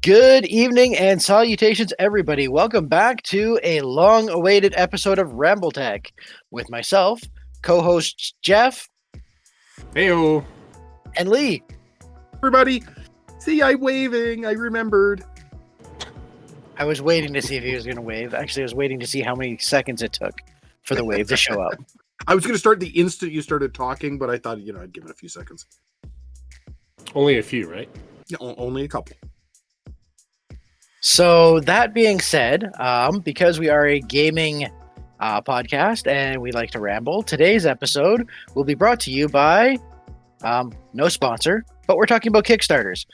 Good evening and salutations, everybody. Welcome back to a long-awaited episode of Rambletech with myself, co-hosts Geoff. Heyo. And Lee. Everybody, see, I'm waving. I remembered. I was waiting to see if he was going to wave. Actually, I was waiting to see how many seconds it took for the wave to show up. I was going to start the instant you started talking, but I thought, I'd give it a few seconds. Only a few, right? Yeah, only a couple. So that being said, because we are a gaming podcast and we like to ramble, today's episode will be brought to you by no sponsor, but we're talking about Kickstarters.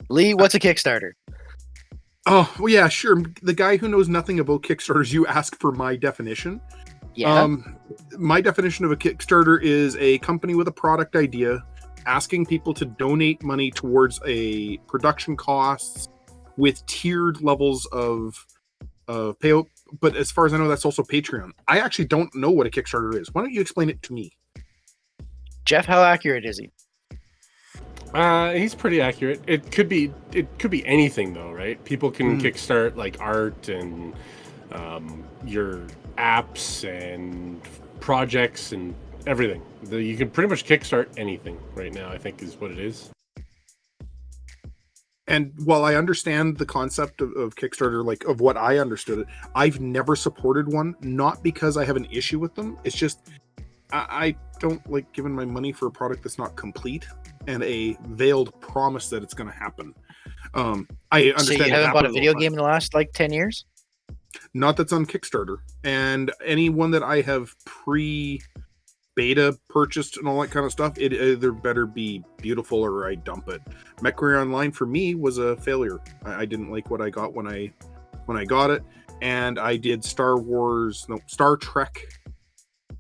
Lee, what's a Kickstarter? Oh, well, yeah, sure. The guy who knows nothing about Kickstarters, you ask for my definition. Yeah. My definition of a Kickstarter is a company with a product idea asking people to donate money towards a production costs with tiered levels of payout. But as far as I know, that's also Patreon. I actually don't know what a Kickstarter is. Why don't you explain it to me? Geoff, how accurate is he? He's pretty accurate. It could be anything though, right? People can kickstart like art and your apps and projects and everything. You can pretty much kickstart anything right now, I think is what it is. And while I understand the concept of Kickstarter, like of what I understood it, I've never supported one, not because I have an issue with them. It's just I don't like giving my money for a product that's not complete and a veiled promise that it's going to happen. I understand. So you haven't bought a video game in the last 10 years? Not that's on Kickstarter. And anyone that I have beta purchased and all that kind of stuff, it either better be beautiful or I dump it. MechWarrior Online for me was a failure. I didn't like what I got when I got it, and I did Star Trek.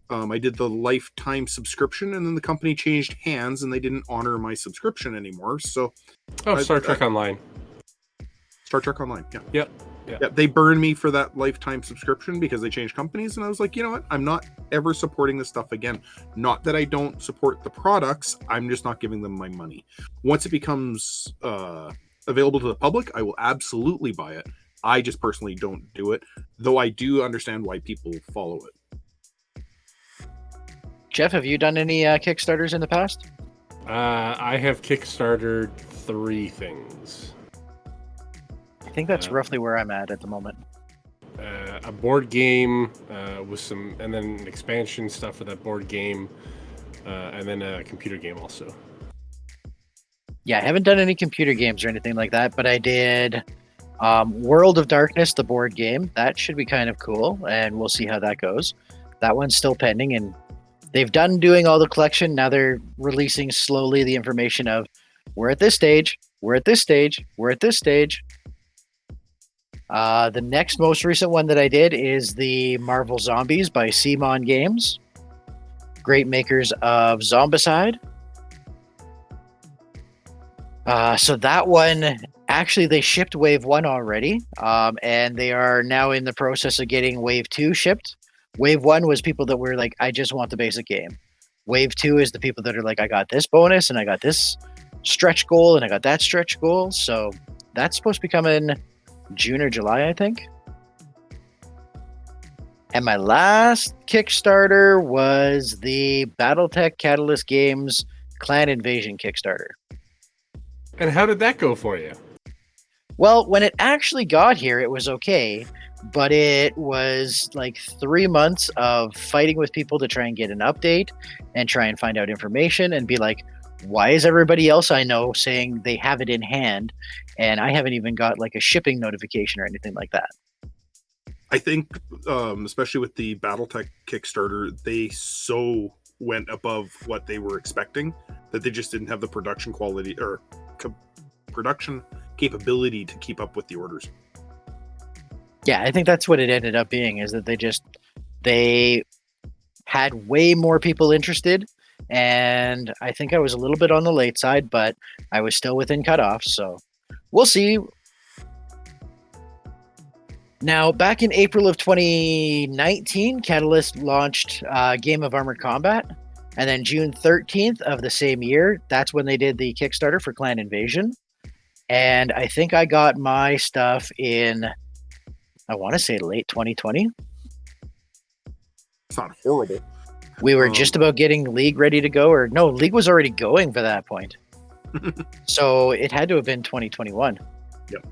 I did the lifetime subscription, and then the company changed hands and they didn't honor my subscription anymore. So Star Trek Online. Star Trek Online, yeah. Yep. Yeah, they burned me for that lifetime subscription because they changed companies, and I was like, you know what? I'm not ever supporting this stuff again. Not that I don't support the products, I'm just not giving them my money. Once it becomes available to the public, I will absolutely buy it. I just personally don't do it, though I do understand why people follow it. Geoff, have you done any Kickstarters in the past? I have kickstarted 3 things. I think that's roughly where I'm at the moment. A board game with some, and then expansion stuff for that board game, and then a computer game also. Yeah, I haven't done any computer games or anything like that, but I did World of Darkness, the board game. That should be kind of cool, and we'll see how that goes. That one's still pending, and they've done doing all the collection. Now they're releasing slowly the information of we're at this stage, we're at this stage, we're at this stage. The next most recent one that I did is the Marvel Zombies by Simon Games. Great makers of Zombicide. So that one, actually they shipped Wave 1 already, and they are now in the process of getting Wave 2 shipped. Wave 1 was people that were like, I just want the basic game. Wave 2 is the people that are like, I got this bonus, and I got this stretch goal, and I got that stretch goal. So that's supposed to be coming June or July, I think. And my last Kickstarter was the Battletech Catalyst Games Clan Invasion Kickstarter. And how did that go for you? Well, when it actually got here, it was okay, but it was 3 months of fighting with people to try and get an update and try and find out information and be like, why is everybody else I know saying they have it in hand and I haven't even got a shipping notification or anything like that? I think, especially with the Battletech Kickstarter, they so went above what they were expecting that they just didn't have the production quality or production capability to keep up with the orders. Yeah, I think that's what it ended up being, is that they had way more people interested. And I think I was a little bit on the late side, but I was still within cutoff. So we'll see. Now, back in April of 2019, Catalyst launched Game of Armored Combat. And then June 13th of the same year, that's when they did the Kickstarter for Clan Invasion. And I think I got my stuff in, I want to say late 2020. It's not horrible. We were just about getting League ready to go, or no, League was already going for that point. So it had to have been 2021. Yep.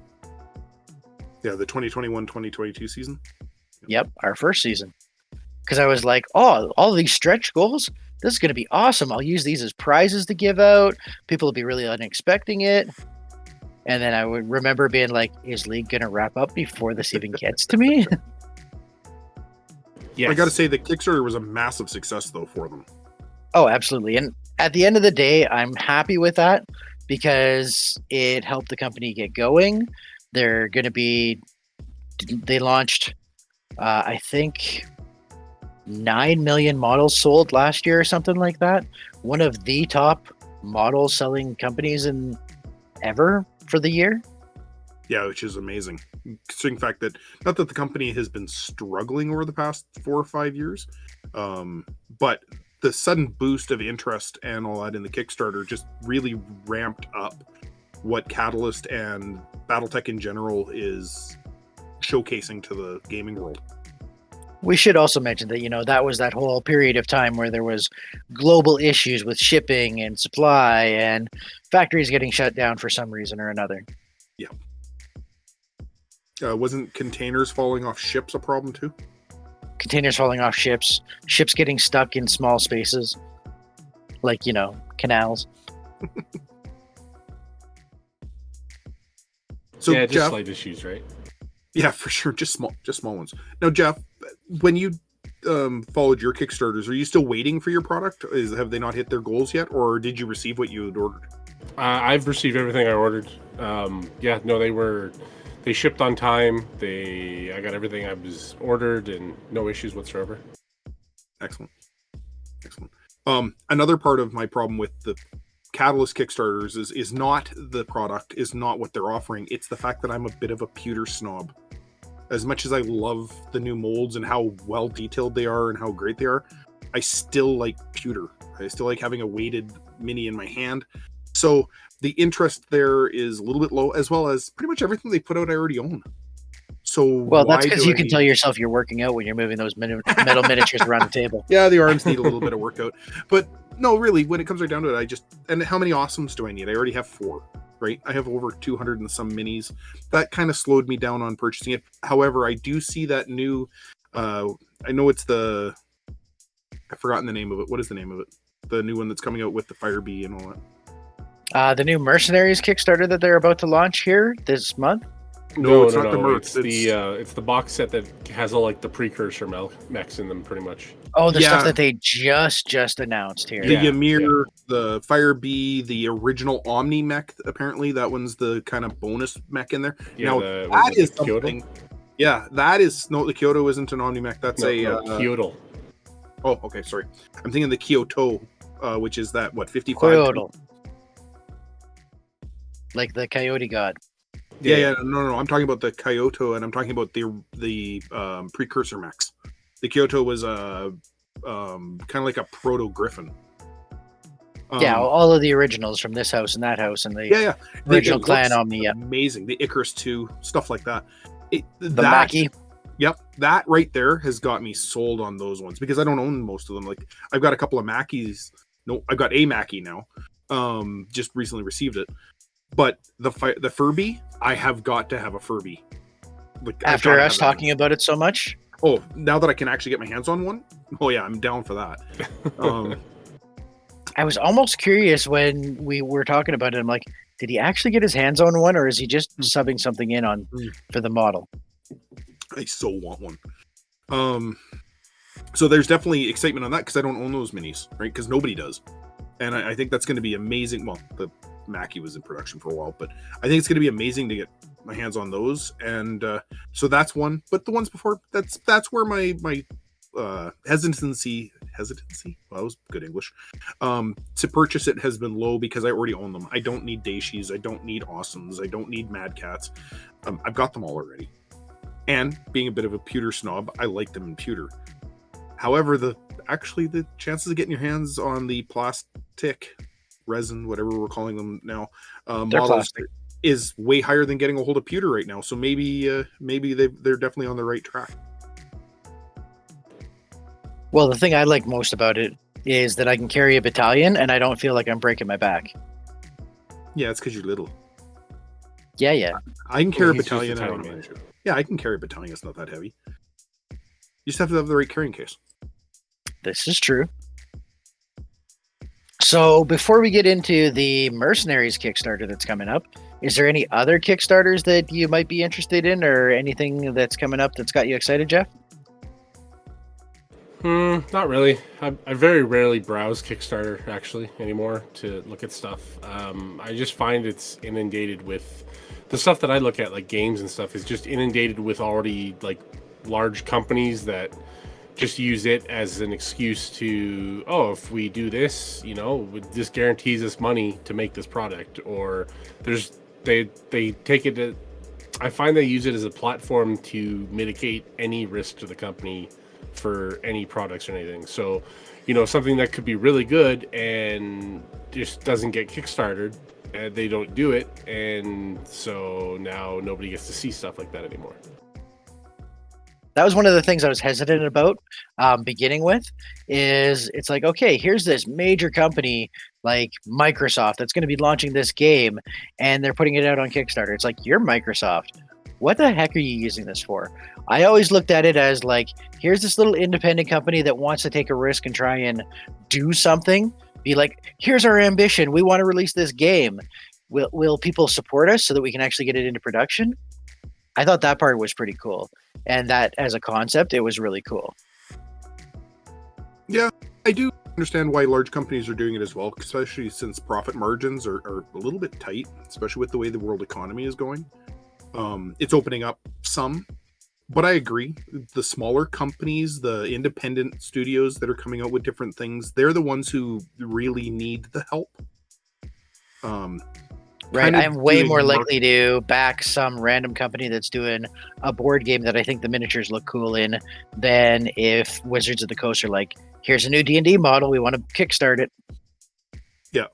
Yeah, the 2021-2022 season. Yep, our first season. Because I was like, oh, all these stretch goals, this is going to be awesome. I'll use these as prizes to give out. People will be really unexpecting it. And then I would remember being like, is League going to wrap up before this even gets to me? Yes. I got to say, the Kickstarter was a massive success, though, for them. Oh, absolutely. And at the end of the day, I'm happy with that because it helped the company get going. They're going to be, they launched, I think, 9 million models sold last year or something like that. One of the top model selling companies in ever for the year. Yeah, which is amazing. Considering the fact that, not that the company has been struggling over the past 4 or 5 years, but the sudden boost of interest and all that in the Kickstarter just really ramped up what Catalyst and Battletech in general is showcasing to the gaming world. We should also mention that, you know, that was that whole period of time where there was global issues with shipping and supply and factories getting shut down for some reason or another. Yeah. Wasn't containers falling off ships a problem too? Containers falling off ships, ships getting stuck in small spaces, like, you know, canals. So yeah, just Geoff, slight issues, right? yeah, for sure, just small ones. Now, Geoff, when you followed your Kickstarters, are you still waiting for your product? Have they not hit their goals yet, or did you receive what you had ordered? I've received everything I ordered. Yeah, no, they shipped on time. I got everything I was ordered and no issues whatsoever. Excellent. Another part of my problem with the Catalyst Kickstarters is not the product, is not what they're offering. It's the fact that I'm a bit of a pewter snob. As much as I love the new molds and how well detailed they are and how great they are, I still like pewter. I still like having a weighted mini in my hand. So the interest there is a little bit low, as well as pretty much everything they put out I already own. So well, that's because you can tell yourself you're working out when you're moving those metal miniatures around the table. Yeah, the arms need a little bit of workout. But no, really, when it comes right down to it, and how many awesomes do I need? I already have 4, right? I have over 200 and some minis. That kind of slowed me down on purchasing it. However, I do see that new, I know it's I've forgotten the name of it. What is the name of it? The new one that's coming out with the Fire Bee and all that. The new Mercenaries Kickstarter that they're about to launch here this month. No, it's not the mercs. It's the box set that has all like the precursor mechs in them, pretty much. Oh, the stuff that they just announced here. The Ymir, the Fire Bee, the original Omni mech. Apparently, that one's the kind of bonus mech in there. Yeah, now that is something. Yeah, that is no. The Kyoto isn't an Omni mech. That's Kyoto. Oh, okay. Sorry, I'm thinking the Kyoto, which is that 55. Kyoto. Like the Coyote God. Yeah. No. I'm talking about the Kyoto, and I'm talking about the precursor mechs. The Kyoto was kind of like a proto Griffin. Yeah, all of the originals from this house and that house and the original Clan Omni. Yeah. Amazing. The Icarus 2, stuff like that. The Mackie. Yep, that right there has got me sold on those ones because I don't own most of them. Like I've got a couple of Mackies. No, I've got a Mackie now. Just recently received it. But the Furby, I have got to have a Furby. Like, after us talking about it so much? Oh, now that I can actually get my hands on one? Oh yeah, I'm down for that. I was almost curious when we were talking about it. I'm like, did he actually get his hands on one, or is he just subbing something in on for the model? I so want one. So there's definitely excitement on that because I don't own those minis, right? Because nobody does. And I think that's going to be amazing. Well, the Mackie was in production for a while, but I think it's going to be amazing to get my hands on those. And so that's one. But the ones before, that's where my hesitancy, well, that was good English, to purchase it has been low because I already own them. I don't need Daishies. I don't need Awesomes. I don't need Mad Cats. I've got them all already. And being a bit of a pewter snob, I like them in pewter. However, the actually the chances of getting your hands on the plastic resin, whatever we're calling them now, They're models plastic. is way higher than getting a hold of pewter right now. So maybe they're definitely on the right track. Well, the thing I like most about it is that I can carry a battalion and I don't feel like I'm breaking my back. Yeah, it's because you're little. Yeah. I can carry a He's just a battalion. I tiny don't man. manage it. Yeah, I can carry a battalion. It's not that heavy. You just have to have the right carrying case. This is true. So before we get into the Mercenaries Kickstarter that's coming up, is there any other Kickstarters that you might be interested in, or anything that's coming up that's got you excited, Geoff? Not really. I very rarely browse Kickstarter actually anymore to look at stuff. I just find it's inundated with the stuff that I look at, like games and stuff, is just inundated with already like large companies that just use it as an excuse to, oh, if we do this, this guarantees us money to make this product, or they take it to, I find they use it as a platform to mitigate any risk to the company for any products or anything. So, something that could be really good and just doesn't get kickstarted, and they don't do it, and so now nobody gets to see stuff like that anymore. That was one of the things I was hesitant about beginning with, is it's like, okay, here's this major company like Microsoft that's going to be launching this game and they're putting it out on Kickstarter. It's like, you're Microsoft. What the heck are you using this for? I always looked at it as like, here's this little independent company that wants to take a risk and try and do something. Be like, here's our ambition. We want to release this game. Will people support us so that we can actually get it into production? I thought that part was pretty cool. And that as a concept, it was really cool. Yeah, I do understand why large companies are doing it as well, especially since profit margins are a little bit tight, especially with the way the world economy is going. It's opening up some, but I agree. The smaller companies, the independent studios that are coming out with different things, they're the ones who really need the help. Right. I'm way more likely to back some random company that's doing a board game that I think the miniatures look cool in than if Wizards of the Coast are like, here's a new D&D model, we want to kickstart it. Yeah.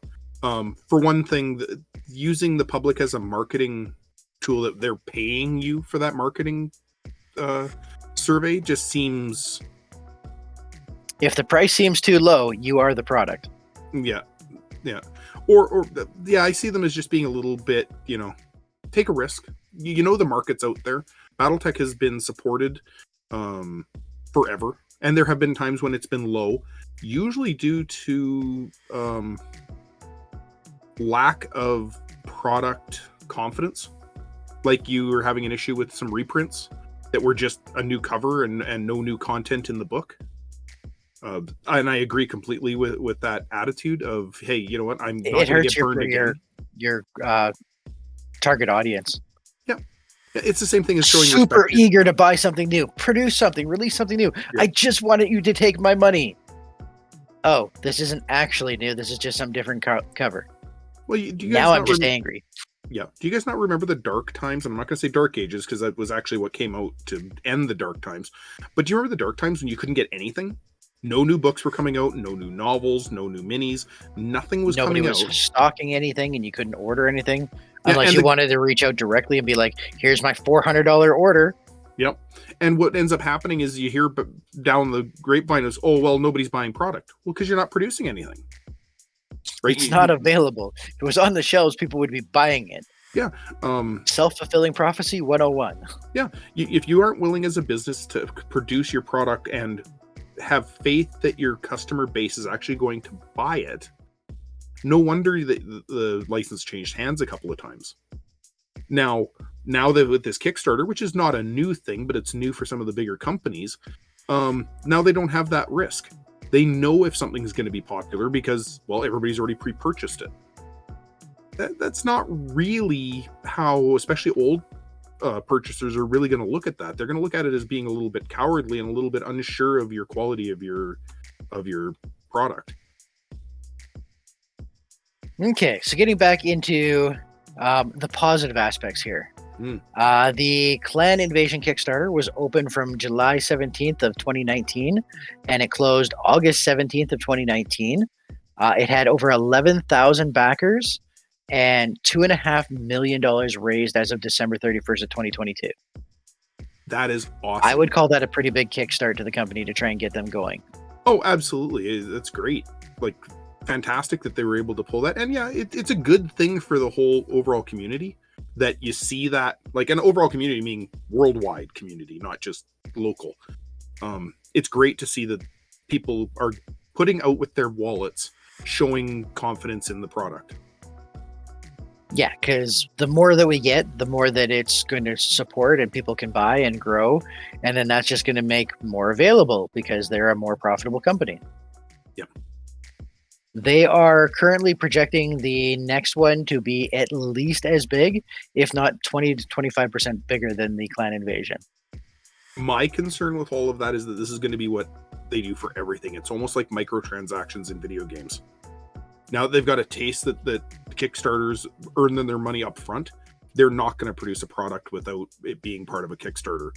For one thing, using the public as a marketing tool, that they're paying you for that marketing survey just seems... If the price seems too low, you are the product. Yeah. Or I see them as just being a little bit, take a risk. The market's out there. Battletech has been supported forever, and there have been times when it's been low, usually due to lack of product confidence. Like you were having an issue with some reprints that were just a new cover and no new content in the book. And I agree completely with that attitude of, hey, you know what? I'm not going to get burned again. Your target audience. Yeah. It's the same thing as showing super respect. Eager to buy something new, produce something, release something new. Yeah. I just wanted you to take my money. Oh, this isn't actually new. This is just some different cover. Well, do you guys now I'm just angry. Yeah. Do you guys not remember the Dark Times? I'm not going to say Dark Ages because that was actually what came out to end the Dark Times. But do you remember the Dark Times when you couldn't get anything? No new books were coming out, no new novels, no new minis. Nothing was coming out. Nobody was stocking anything, and you couldn't order anything unless you wanted to reach out directly and be like, here's my $400 order. Yep. And what ends up happening is you hear down the grapevine is, oh, well, nobody's buying product. Well, because you're not producing anything. Right? It's not available. If it was on the shelves, people would be buying it. Yeah. Self-fulfilling prophecy 101. Yeah. If you aren't willing as a business to produce your product and have faith that your customer base is actually going to buy it, no wonder that the license changed hands a couple of times. Now that with this Kickstarter, which is not a new thing, but it's new for some of the bigger companies, now they don't have that risk. They know if something's going to be popular because, well, everybody's already pre-purchased it. That's not really how, especially old purchasers are really going to look at that. They're going to look at it as being a little bit cowardly and a little bit unsure of your quality of your product. Okay, so getting back into the positive aspects here. The Clan Invasion Kickstarter was open from July 17th of 2019, and it closed August 17th of 2019. It had over 11,000 backers and $2.5 million raised as of December 31st of 2022. That is awesome. I would call that a pretty big kickstart to the company to try and get them going. Oh, absolutely. That's great. Like, fantastic that they were able to pull that. And yeah, it's a good thing for the whole overall community that you see that, like, an overall community meaning worldwide community, not just local. It's great to see that people are putting out with their wallets, showing confidence in the product. Yeah, because the more that we get, the more that it's going to support and people can buy and grow. And then that's just going to make more available because they're a more profitable company. Yep. They are currently projecting the next one to be at least as big, if not 20 to 25% bigger than the Clan Invasion. My concern with all of that is that this is going to be what they do for everything. It's almost like microtransactions in video games. Now that they've got a taste that Kickstarters earn them their money up front, they're not going to produce a product without it being part of a Kickstarter.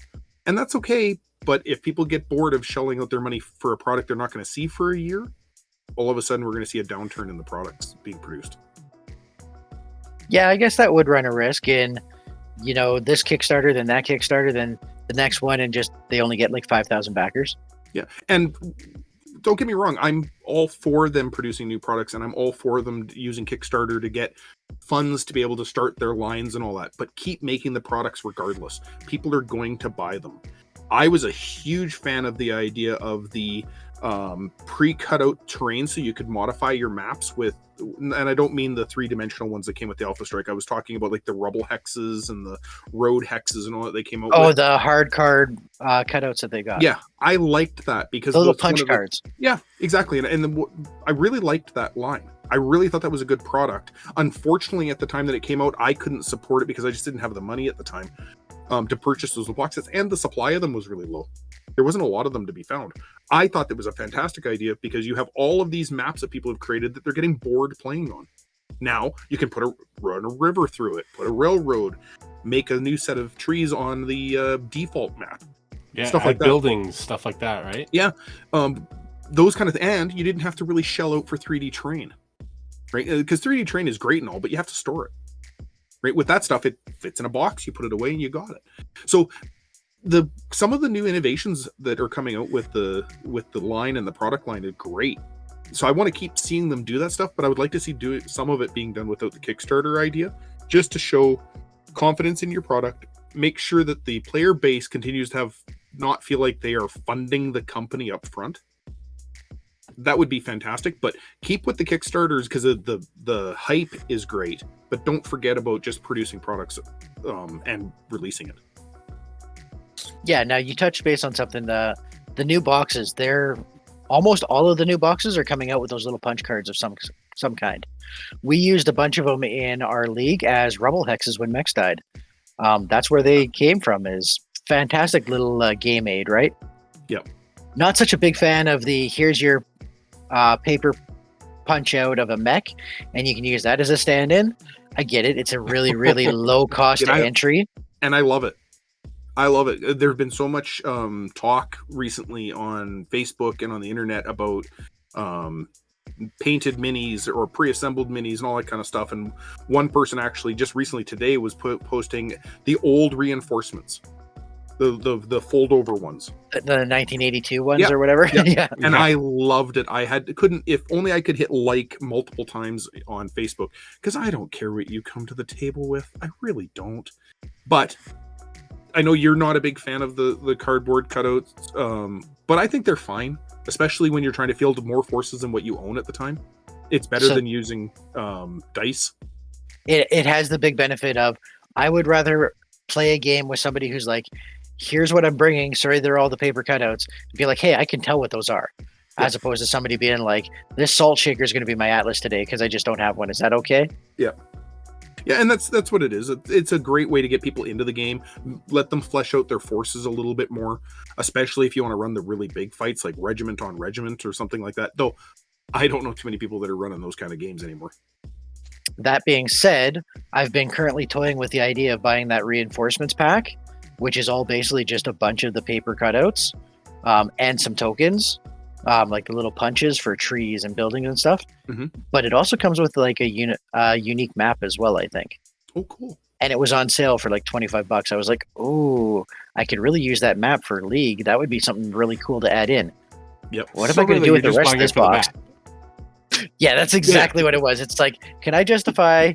And that's okay, but if people get bored of shelling out their money for a product they're not going to see for a year, all of a sudden we're going to see a downturn in the products being produced. Yeah, I guess that would run a risk in, this Kickstarter, then that Kickstarter, then the next one, and just they only get like 5,000 backers. Yeah, and don't get me wrong, I'm all for them producing new products, and I'm all for them using Kickstarter to get funds to be able to start their lines and all that, but keep making the products regardless. People are going to buy them. I was a huge fan of the idea of the pre-cut out terrain so you could modify your maps with, and I don't mean the three-dimensional ones that came with the Alpha Strike. I was talking about like the rubble hexes and the road hexes and all that they came out with. Oh, the hard card cutouts that they got. Yeah, I liked that because the little punch cards. Yeah, exactly. And I really liked that line. I really thought that was a good product. Unfortunately, at the time that it came out, I couldn't support it because I just didn't have the money at the time to purchase those boxes, and the supply of them was really low. There wasn't a lot of them to be found. I thought that was a fantastic idea because you have all of these maps that people have created that they're getting bored playing on. Now you can run a river through it, put a railroad, make a new set of trees on the default map. Yeah, stuff like that. Buildings, stuff like that, right? Yeah, those kind of and you didn't have to really shell out for 3D terrain, right? Because 3D terrain is great and all, but you have to store it. Right, with that stuff, it fits in a box. You put it away, and you got it. So, some of the new innovations that are coming out with the line and the product line are great. So I want to keep seeing them do that stuff, but I would like to see some of it being done without the Kickstarter idea, just to show confidence in your product. Make sure that the player base continues to not feel like they are funding the company up front. That would be fantastic, but keep with the Kickstarters because the hype is great, but don't forget about just producing products and releasing it. Yeah, now you touched base on something. The new boxes, almost all of the new boxes are coming out with those little punch cards of some kind. We used a bunch of them in our league as rubble hexes when mechs died. That's where they came from. Is fantastic little game aid, right? Yep. Not such a big fan of the here's your paper punch out of a mech, and you can use that as a stand-in. I get it. It's a really, really low cost entry. And I love it. I love it. There have been so much talk recently on Facebook and on the internet about painted minis or pre-assembled minis and all that kind of stuff. And one person actually just recently today was posting the old reinforcements. The fold over ones, the 1982 ones or whatever. Yeah. And I loved it. If only I could hit like multiple times on Facebook, because I don't care what you come to the table with. I really don't. But I know you're not a big fan of the cardboard cutouts, but I think they're fine, especially when you're trying to field more forces than what you own at the time. It's better than using dice. It has the big benefit of, I would rather play a game with somebody who's like, here's what I'm bringing. Sorry, they're all the paper cutouts. Be like, hey, I can tell what those are. As opposed to somebody being like, this salt shaker is going to be my Atlas today because I just don't have one. Is that okay? Yeah. Yeah, and that's what it is. It's a great way to get people into the game. Let them flesh out their forces a little bit more, especially if you want to run the really big fights like regiment on regiment or something like that. Though I don't know too many people that are running those kind of games anymore. That being said, I've been currently toying with the idea of buying that reinforcements pack, which is all basically just a bunch of the paper cutouts and some tokens, like the little punches for trees and buildings and stuff. But it also comes with like a unique map as well, I think. Oh, cool. And it was on sale for like $25. I was like, oh, I could really use that map for League. That would be something really cool to add in. Yep. What am I going to do with the rest of this box? Yeah, that's exactly what it was. It's like, can I justify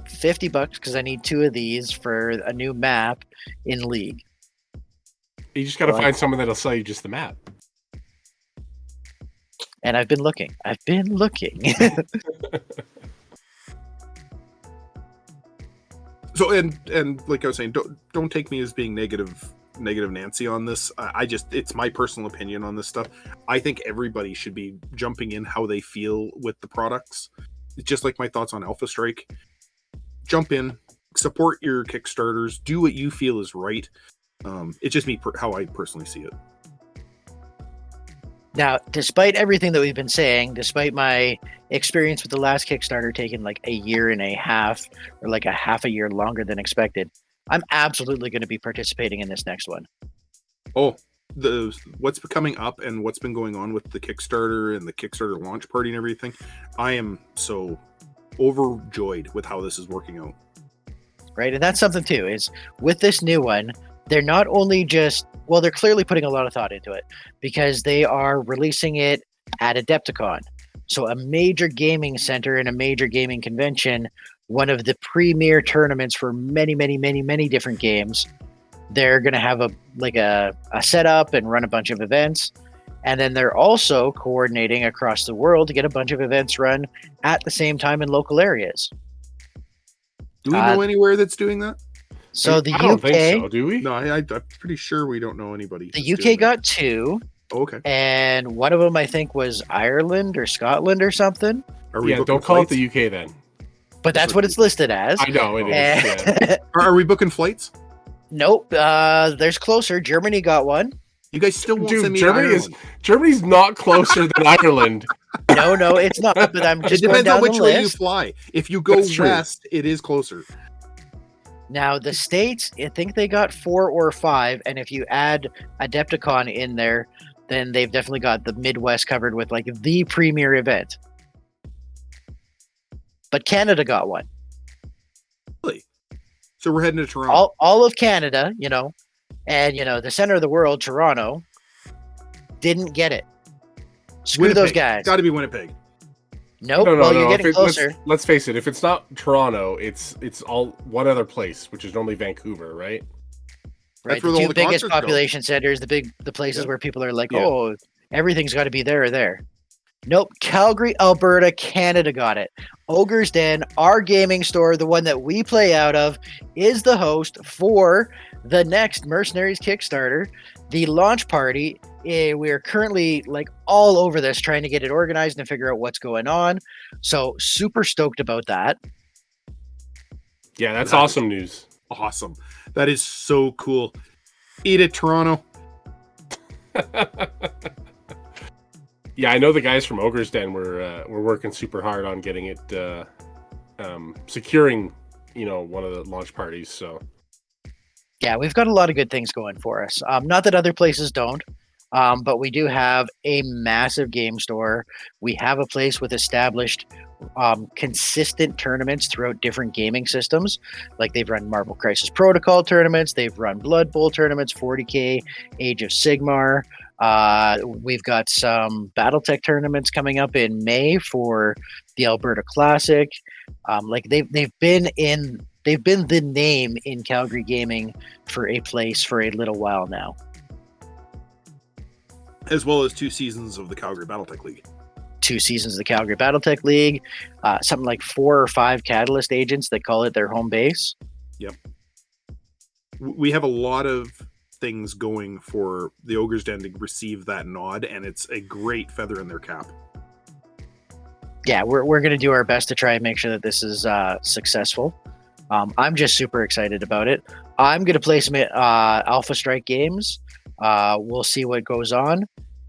$50 because I need 2 of these for a new map in League? You just got to find someone that'll sell you just the map. And I've been looking. So and like I was saying, don't take me as being negative Nancy on this. It's my personal opinion on this stuff. I think everybody should be jumping in how they feel with the products. It's just like my thoughts on Alpha Strike. Jump in, support your Kickstarters, do what you feel is right. It's just me how I personally see it. Now, despite everything that we've been saying, despite my experience with the last Kickstarter taking like a year and a half or like a half a year longer than expected, I'm absolutely going to be participating in this next one. Oh, what's coming up and what's been going on with the Kickstarter and the Kickstarter launch party and everything, I am so overjoyed with how this is working out. Right, and that's something too, is with this new one, they're not only just, well, they're clearly putting a lot of thought into it because they are releasing it at Adepticon. So a major gaming center and a major gaming convention, one of the premier tournaments for many, many, many, many different games. They're going to have a setup and run a bunch of events. And then they're also coordinating across the world to get a bunch of events run at the same time in local areas. Do we know anywhere that's doing that? So the UK, don't think so, do we? No, I'm pretty sure we don't know anybody. The UK got 2. Oh, okay. And one of them, I think, was Ireland or Scotland or something. Don't call it the UK then. But that's what it's listed as. I know it is. Yeah. Are we booking flights? Nope. There's closer. Germany got one. You guys still won't send me to Ireland. Germany's not closer than Ireland. No, it's not. But I'm just it depends on which way you fly. If you go west, it is closer. Now, the States, I think they got 4 or 5. And if you add Adepticon in there, then they've definitely got the Midwest covered with like the premier event. But Canada got one. Really? So we're heading to Toronto. All of Canada, and, the center of the world, Toronto, didn't get it. Screw Winnipeg. those guys. Got to be Winnipeg. Nope. No, you're getting closer. Let's face it. If it's not Toronto, it's all one other place, which is normally Vancouver, right? Right. The 2 biggest population centers, the places where people are like, oh, everything's got to be there or there. Nope. Calgary, Alberta, Canada got it. Ogre's Den, our gaming store, the one that we play out of, is the host for the next Mercenaries Kickstarter. The launch party, we're currently like all over this, trying to get it organized and figure out what's going on. So super stoked about that. Yeah, that's awesome news. Awesome. That is so cool. Eat it, Toronto. Yeah, I know the guys from Ogre's Den were working super hard on getting it, securing, one of the launch parties. So, yeah, we've got a lot of good things going for us. Not that other places don't, but we do have a massive game store. We have a place with established, consistent tournaments throughout different gaming systems. Like they've run Marvel Crisis Protocol tournaments, they've run Blood Bowl tournaments, 40K, Age of Sigmar. We've got some Battletech tournaments coming up in May for the Alberta Classic. They've been the name in Calgary gaming for a place for a little while now. As well as 2 seasons of the Calgary Battletech League. 2 seasons of the Calgary Battletech League. Something like 4 or 5 Catalyst agents that call it their home base. Yep. We have a lot of things going for the Ogre's Den to receive that nod, and it's a great feather in their cap. Yeah, we're going to do our best to try and make sure that this is successful. I'm just super excited about it. I'm going to play some Alpha Strike games. We'll see what goes on.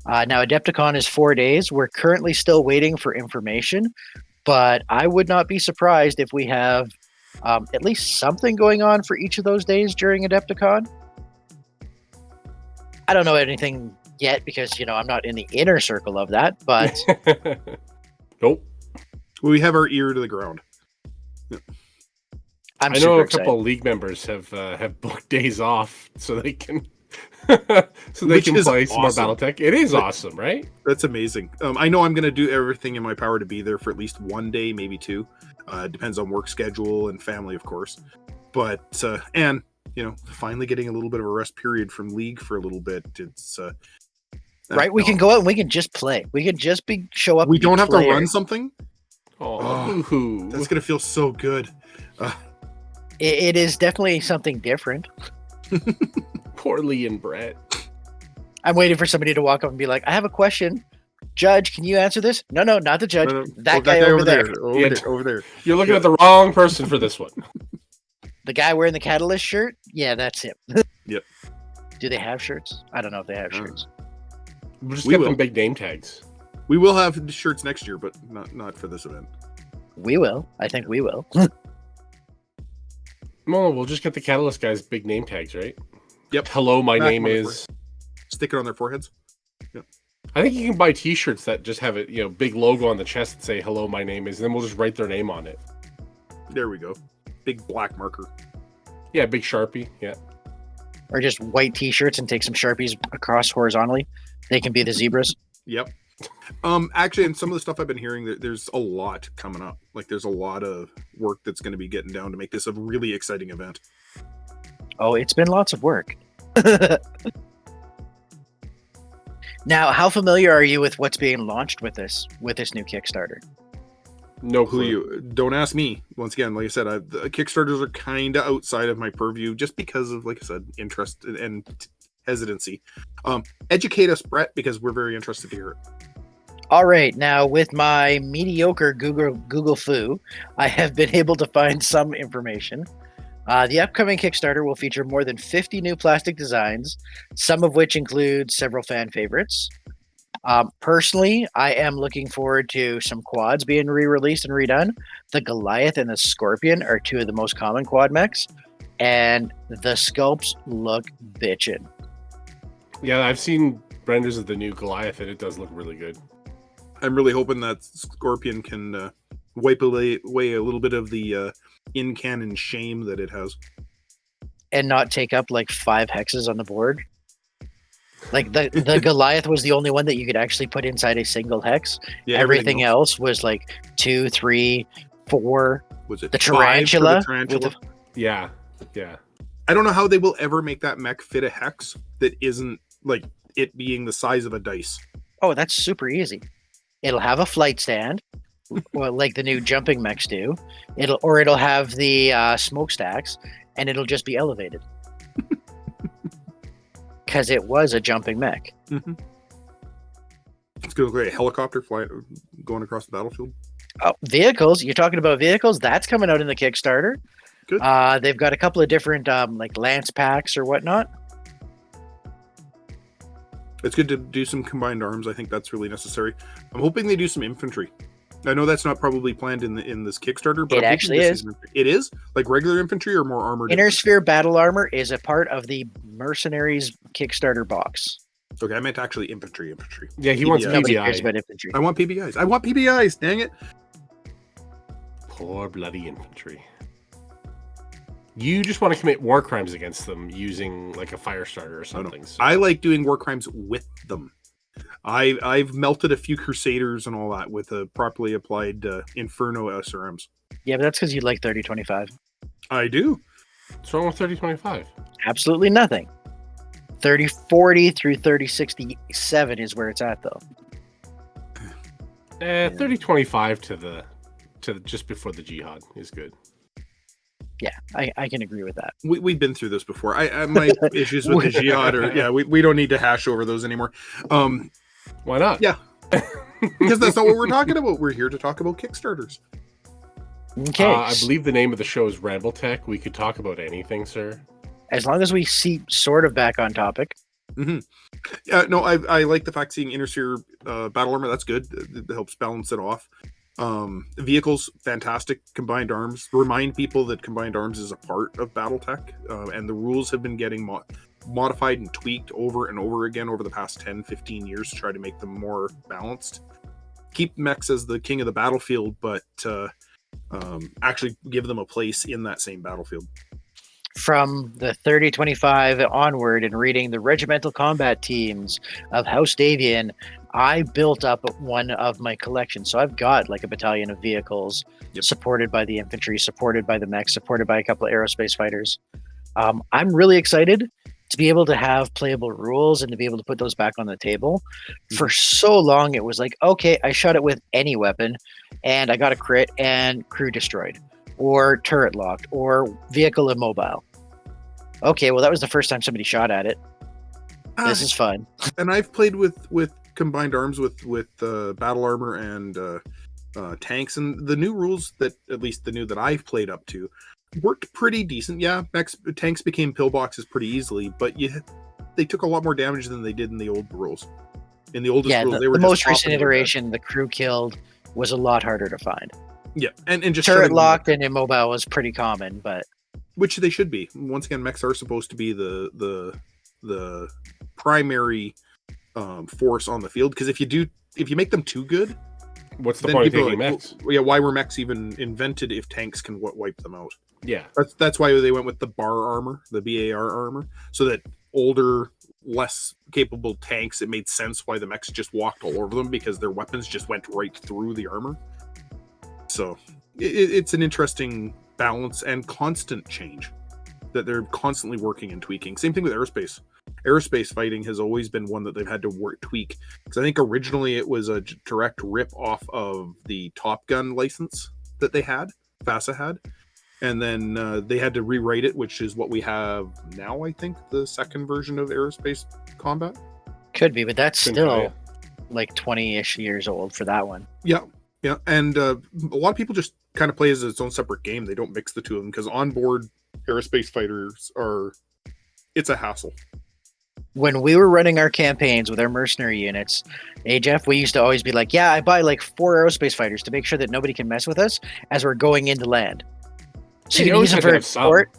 Now, Adepticon is 4 days. We're currently still waiting for information, but I would not be surprised if we have at least something going on for each of those days during Adepticon. I don't know anything yet because, I'm not in the inner circle of that, but Nope. We have our ear to the ground. I'm I know super a couple excited. league members have booked days off so they can Which is play some more awesome. BattleTech. It is awesome, right? That's amazing. I know I'm going to do everything in my power to be there for at least one day, maybe two. Depends on work schedule and family, of course. But and finally getting a little bit of a rest period from League for a little bit. It's Right? We can go out and we can just play. We can just show up. We and be don't have to run players. something. Oh, That's going to feel so good. It is definitely something different. poor Lee and Brett. I'm waiting for somebody to walk up and be like, I have a question. Judge, can you answer this? No, not the judge. No. That guy over there. Over there. You're looking at the wrong person for this one. The guy wearing the Catalyst shirt? Yeah, that's him. Yep. Do they have shirts? I don't know if they have shirts. We'll just We get will. them big name tags. We will have shirts next year, but not for this event. We will. I think we will. No, we'll just get the Catalyst guys big name tags, right? Yep. Hello, my Back name on the is. Stick it on their foreheads. I think you can buy T-shirts that just have a big logo on the chest that say "Hello, my name is," and then we'll just write their name on it. There we go. Big black marker. Yeah, big Sharpie. Yeah. Or just white t-shirts and take some Sharpies across horizontally. They can be the zebras. Yep. Actually, and some of the stuff I've been hearing, there's a lot coming up. Like, there's a lot of work that's going to be getting down to make this a really exciting event. Oh, it's been lots of work. Now, how familiar are you with what's being launched with this new Kickstarter? No Who clue. you? Don't ask me. Once again, like I said, the Kickstarters are kind of outside of my purview, just because of, like I said, interest and hesitancy. Educate us, Brett, because we're very interested to hear it. All right, now with my mediocre Google foo, I have been able to find some information. The upcoming Kickstarter will feature more than 50 new plastic designs, some of which include several fan favorites. Personally, I am looking forward to some quads being re-released and redone. The Goliath and the Scorpion are two of the most common quad mechs, and the sculpts look bitchin'. Yeah, I've seen renders of the new Goliath, and it does look really good. I'm really hoping that Scorpion can wipe away a little bit of the in-canon shame that it has. And not take up like 5 hexes on the board. Like the Goliath was the only one that you could actually put inside a single hex. Yeah, Everything else was like 2, 3, 4. Was it The 5 for the tarantula. tarantula? with Yeah. I don't know how they will ever make that mech fit a hex that isn't like it being the size of a dice. Oh, that's super easy. It'll have a flight stand, well, like the new jumping mechs do. It'll have the smokestacks, and it'll just be elevated. Because it was a jumping mech. Mm-hmm. It's going to look like a helicopter going across the battlefield. Oh, vehicles. You're talking about vehicles? That's coming out in the Kickstarter. Good. They've got a couple of different like lance packs or whatnot. It's good to do some combined arms. I think that's really necessary. I'm hoping they do some infantry. I know that's not probably planned in this Kickstarter, but It actually is. It is? Like regular infantry or more armored? Inner Sphere battle armor is a part of the Mercenaries Kickstarter box. Okay, I meant actually infantry. Yeah, he wants PBI. Nobody cares PBI. about infantry. I want PBIs. Dang it. Poor bloody infantry. You just want to commit war crimes against them using like a fire starter or something. So. I like doing war crimes with them. I've melted a few Crusaders and all that with a properly applied Inferno SRMs. Yeah, but that's because you like 3025. I do. What's wrong with 3025? Absolutely nothing. 3040 through 3067 is where it's at, though. 3025 to just before the jihad is good. Yeah, I can agree with that. We've been through this before. I my issues with the jihad are we don't need to hash over those anymore. Why not? Yeah. Because that's not what we're talking about. We're here to talk about Kickstarters. Okay. I believe the name of the show is Rambletech. We could talk about anything, sir. As long as we see sort of back on topic. Mm-hmm. Yeah, no, I like the fact seeing Inner Sphere battle armor. That's good. It helps balance it off. Vehicles, fantastic. Combined arms. Remind people that combined arms is a part of Battletech, and the rules have been getting modified and tweaked over and over again over the past 10, 15 years to try to make them more balanced. Keep mechs as the king of the battlefield, but actually give them a place in that same battlefield. From the 3025 onward and reading the regimental combat teams of House Davian, I built up one of my collections. So I've got like a battalion of vehicles supported by the infantry, supported by the mechs, supported by a couple of aerospace fighters. I'm really excited to be able to have playable rules and to be able to put those back on the table. For so long, it was like, okay, I shot it with any weapon and I got a crit and crew destroyed, or turret locked, or vehicle immobile. Okay, well, that was the first time somebody shot at it. This is fun. And I've played with combined arms with battle armor and tanks, and the new rules that, at least the new that I've played up to, worked pretty decent. Yeah, tanks became pillboxes pretty easily, but they took a lot more damage than they did in the old rules. In the oldest rules, they were the most recent iteration, the crew killed, was a lot harder to find. Yeah, and just turret locked and immobile was pretty common, but which they should be. Once again, mechs are supposed to be the primary force on the field, because if you make them too good, what's the point of taking mechs? Well, yeah, why were mechs even invented if tanks can wipe them out? Yeah, that's why they went with the bar armor, the BAR armor, so that older, less capable tanks, it made sense why the mechs just walked all over them, because their weapons just went right through the armor. So it's an interesting balance and constant change that they're constantly working and tweaking. Same thing with aerospace. Aerospace fighting has always been one that they've had to tweak, because I think originally it was a direct rip off of the Top Gun license that FASA had, and then they had to rewrite it, which is what we have now. I think the second version of aerospace combat could be, but that's still like 20-ish years old for that one. Yeah, and a lot of people just kind of play as its own separate game. They don't mix the two of them, because onboard aerospace fighters it's a hassle. When we were running our campaigns with our mercenary units, Geoff, we used to always be like, yeah, I buy like 4 aerospace fighters to make sure that nobody can mess with us as we're going into land. So you can use them for support.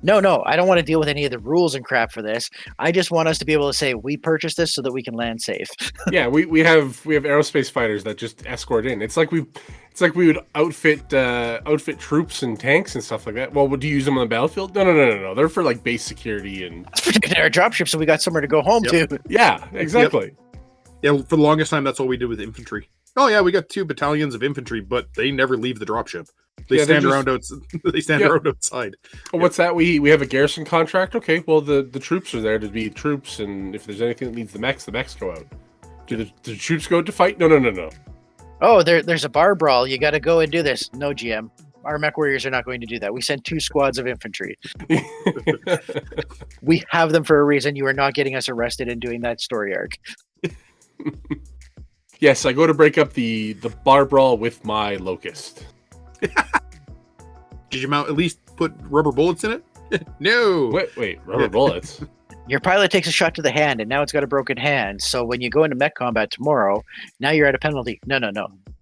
No, I don't want to deal with any of the rules and crap for this. I just want us to be able to say we purchased this so that we can land safe. Yeah, we have aerospace fighters that just escort in. It's like we would outfit troops and tanks and stuff like that. Well, would you use them on the battlefield? No. They're for like base security and protecting our dropship, so we got somewhere to go home to. Yeah, exactly. Yep. Yeah, for the longest time, that's all we did with infantry. Oh yeah, we got 2 battalions of infantry, but they never leave the dropship. They stand around outside. Oh, what's that? We have a garrison contract. Okay, well the troops are there to be troops, and if there's anything that needs the mechs go out. Do the troops go to fight? No. Oh, there's a bar brawl. You got to go and do this. No, GM. Our mech warriors are not going to do that. We send 2 squads of infantry. We have them for a reason. You are not getting us arrested and doing that story arc. Yes, I go to break up the bar brawl with my locust. Did you at least put rubber bullets in it? No. Wait, rubber bullets? Your pilot takes a shot to the hand, and now it's got a broken hand. So when you go into mech combat tomorrow, now you're at a penalty. No.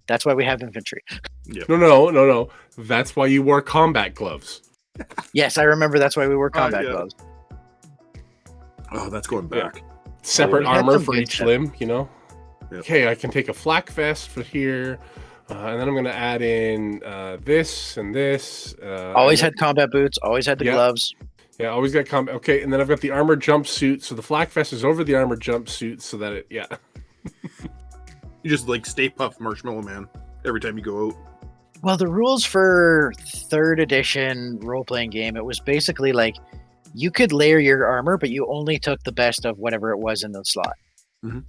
That's why we have infantry. Yep. No. That's why you wore combat gloves. Yes, I remember. That's why we wore combat gloves. Oh, that's going back. Yeah. Separate armor for each limb, Yep. Okay, I can take a flak vest for here. And then I'm going to add in this and this. Always had combat boots. Always had the gloves. Yeah, always got combat. Okay, and then I've got the armored jumpsuit. So the flak vest is over the armored jumpsuit so that You just like Stay Puft Marshmallow Man every time you go out. Well, the rules for 3rd edition role-playing game, it was basically like you could layer your armor, but you only took the best of whatever it was in the slot. Mm-hmm.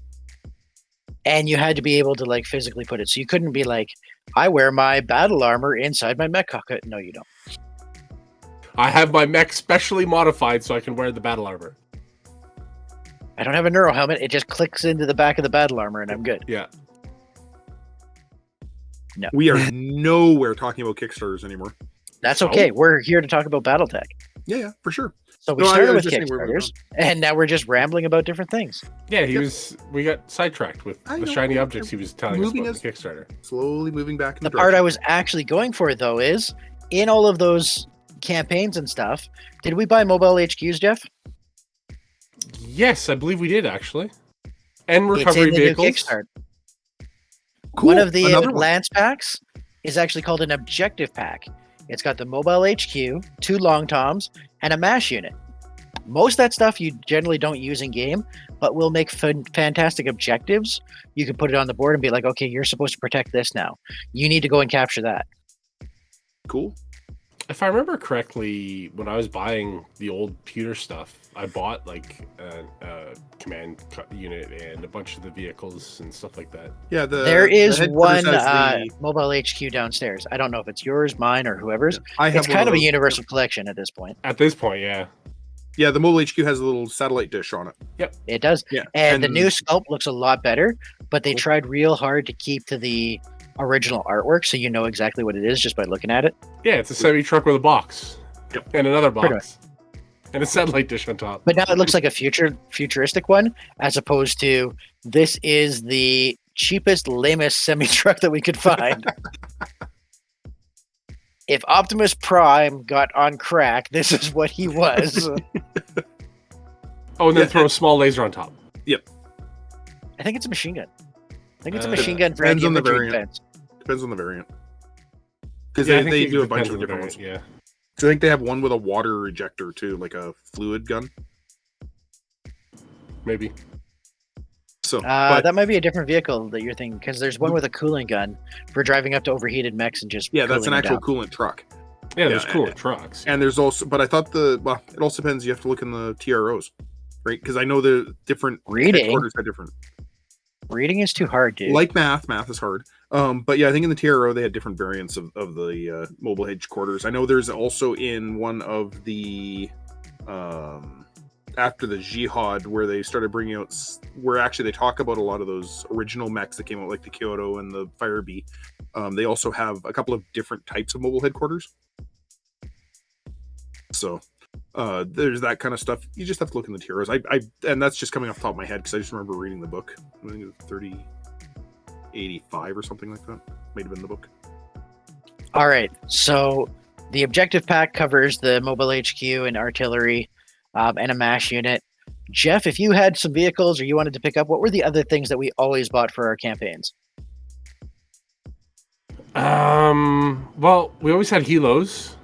And you had to be able to like physically put it. So you couldn't be like, I wear my battle armor inside my mech cockpit. No, you don't. I have my mech specially modified so I can wear the battle armor. I don't have a neuro helmet. It just clicks into the back of the battle armor and I'm good. Yeah. No. We are nowhere talking about Kickstarters anymore. That's okay. We're here to talk about Battletech. Yeah, for sure. So we No, I started was with just saying where we were Kickstarters, and now we're just rambling about different things. Yeah, we got sidetracked with I the know, shiny we're objects he was telling us moving about in the us- Kickstarter. Slowly moving back in The the part I direction. was actually going for, though, is in all of those campaigns and stuff, did we buy mobile HQs, Geoff? Yes, I believe we did actually. And It's recovery in the vehicles. new Kickstarter. Cool. One of the Another one. Lance packs is actually called an objective pack. It's got the mobile HQ, 2 long toms, and a mash unit. Most of that stuff you generally don't use in game, but will make fantastic objectives. You can put it on the board and be like, okay, you're supposed to protect this now. You need to go and capture that. Cool. If I remember correctly, when I was buying the old pewter stuff, I bought like a command unit and a bunch of the vehicles and stuff like that. Yeah, There is the headquarters one has the- mobile HQ downstairs. I don't know if it's yours, mine, or whoever's. I have It's one kind of a those. universal collection at this point. At this point, yeah. Yeah, the mobile HQ has a little satellite dish on it. It does. Yeah, And the new sculpt looks a lot better, but they tried real hard to keep to the original artwork so you know exactly what it is just by looking at it. Yeah, it's a semi truck with a box. Yep. And another Pretty box. And a satellite dish on top. But now it looks like a futuristic one, as opposed to this is the cheapest, lamest semi truck that we could find. If Optimus Prime got on crack, this is what he was. Oh, and then Yeah, throw a small laser on top. I think it's a machine gun. I think it's a machine gun for depends on the anti-infantry variant. defense. Depends on the variant. Because Yeah, I think they it do a depends bunch of on the different ones. variant, yeah. So I think they have one with a water ejector too, like a fluid gun. Maybe. So, but That might be a different vehicle that you're thinking, because there's one with a cooling gun for driving up to overheated mechs and just yeah, that's an cooling them actual down. coolant truck. Yeah, there's Yeah, cooler trucks. And there's also, but I thought well, it also depends. You have to look in the TROs, right? Because I know the different Reading? headquarters had different. Reading is too hard, dude. Like math is hard. But yeah, I think in the TRO they had different variants of the mobile headquarters. I know there's also in one of the after the Jihad where they started bringing out where actually they talk about a lot of those original mechs that came out, like the Kyoto and the Firebee. They also have a couple of different types of mobile headquarters. So there's that kind of stuff. You just have to look in the TROs. And that's just coming off the top of my head because I just remember reading the book. I think it was 3085 or something like that. Might have been the book. All right, so the objective pack covers the mobile HQ and artillery and a MASH unit. Geoff, if you had some vehicles or you wanted to pick up, what were the other things that we always bought for our campaigns? Well, we always had helos.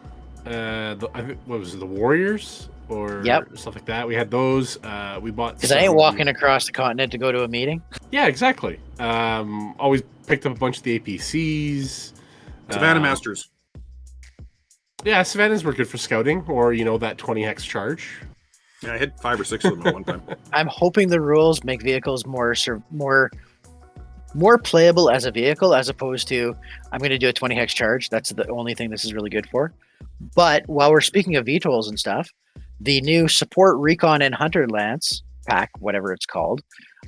I think, what was it, the Warriors or stuff like that. We had those. We bought Because I ain't walking across the continent to go to a meeting. Yeah, exactly. Always picked up a bunch of the APCs. Savannah Masters. Yeah, Savannahs were good for scouting, or that 20 hex charge. Yeah, I hit 5 or 6 of them at one time. I'm hoping the rules make vehicles more playable as a vehicle, as opposed to I'm going to do a 20 hex charge. That's the only thing this is really good for. But while we're speaking of VTOLs and stuff, the new support recon and hunter lance pack, whatever it's called,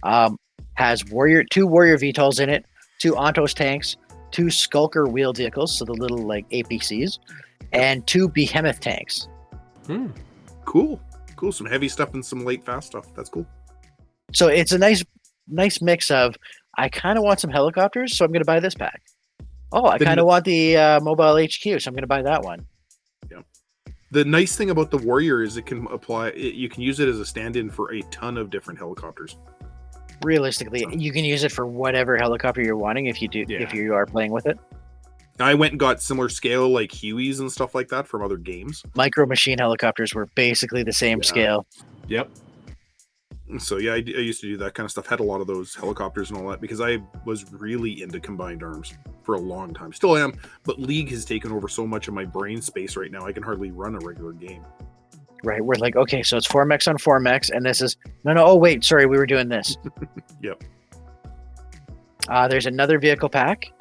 has two warrior VTOLs in it, 2 Ontos tanks, 2 Skulker wheeled vehicles, so the little like APCs, and 2 Behemoth tanks. Cool. Some heavy stuff and some light fast stuff. That's cool. So it's a nice mix of I kind of want some helicopters, so I'm going to buy this pack. Oh, I kind of want the mobile HQ, so I'm going to buy that one. Yeah. The nice thing about the Warrior is you can use it as a stand-in for a ton of different helicopters. Realistically, you can use it for whatever helicopter you're wanting if you are playing with it. I went and got similar scale like Hueys and stuff like that from other games. Micro Machine helicopters were basically the same scale. Yep. So yeah, I used to do that kind of stuff. Had a lot of those helicopters and all that because I was really into combined arms for a long time. Still am, but League has taken over so much of my brain space right now. I can hardly run a regular game. Right, we're like, okay, so it's 4mechs on 4mechs, and this is oh wait, sorry, we were doing this. Yep. There's another vehicle pack,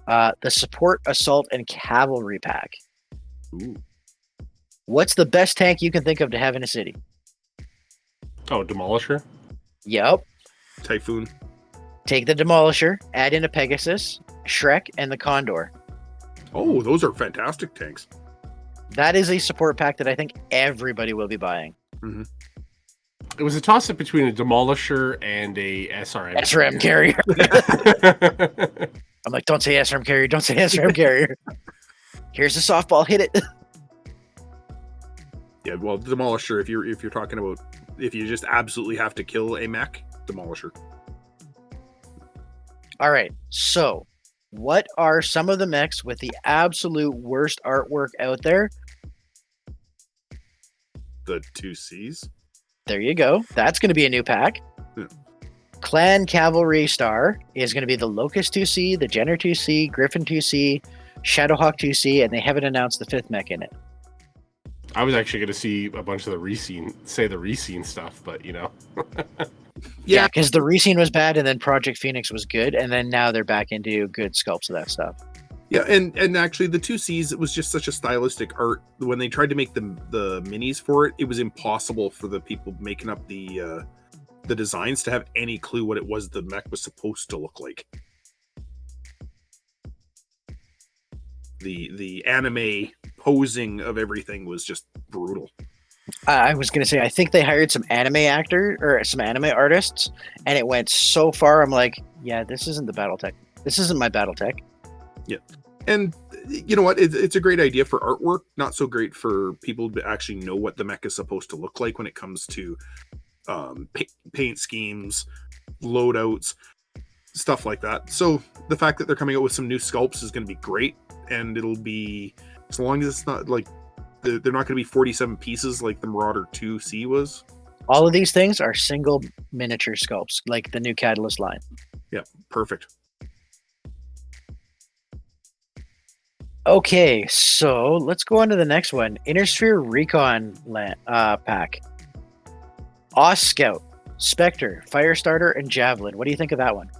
the support, assault, and cavalry pack. Ooh. What's the best tank you can think of to have in a city? Oh, Demolisher? Yep. Typhoon. Take the Demolisher, add in a Pegasus, Shrek, and the Condor. Oh, those are fantastic tanks. That is a support pack that I think everybody will be buying. Mhm. It was a toss-up between a Demolisher and a SRM. SRM carrier. I'm like, don't say SRM carrier. Don't say SRM carrier. Here's the softball. Hit it. Yeah, well, Demolisher. If you're talking about if you just absolutely have to kill a mech, Demolisher. All right. So, what are some of the mechs with the absolute worst artwork out there? The 2Cs. There you go. That's going to be a new pack. Yeah. Clan Cavalry Star is going to be the Locust 2C, the Jenner 2C, Griffin 2C, Shadowhawk 2C, and they haven't announced the 5th mech in it. I was actually going to see a bunch of the Rescene stuff, but you know. Yeah, because the Rescene was bad, and then Project Phoenix was good, and then now they're back into good sculpts of that stuff. Yeah, and actually the 2Cs, it was just such a stylistic art. When they tried to make the minis for it, it was impossible for the people making up the designs to have any clue what it was the mech was supposed to look like. The anime posing of everything was just brutal. I was going to say, I think they hired some anime actor or some anime artists, and it went so far. I'm like, yeah, this isn't the Battletech. This isn't my Battletech. Yeah. And you know what? It's a great idea for artwork, not so great for people to actually know what the mech is supposed to look like when it comes to paint schemes, loadouts, stuff like that. So the fact that they're coming out with some new sculpts is going to be great, and it'll be, as long as it's not like they're not going to be 47 pieces like the Marauder 2C was. All of these things are single miniature sculpts, like the new Catalyst line. Yeah, perfect. Okay, so let's go on to the next one. Innersphere Recon pack. Oz Scout, Spectre, Firestarter, and Javelin. What do you think of that one?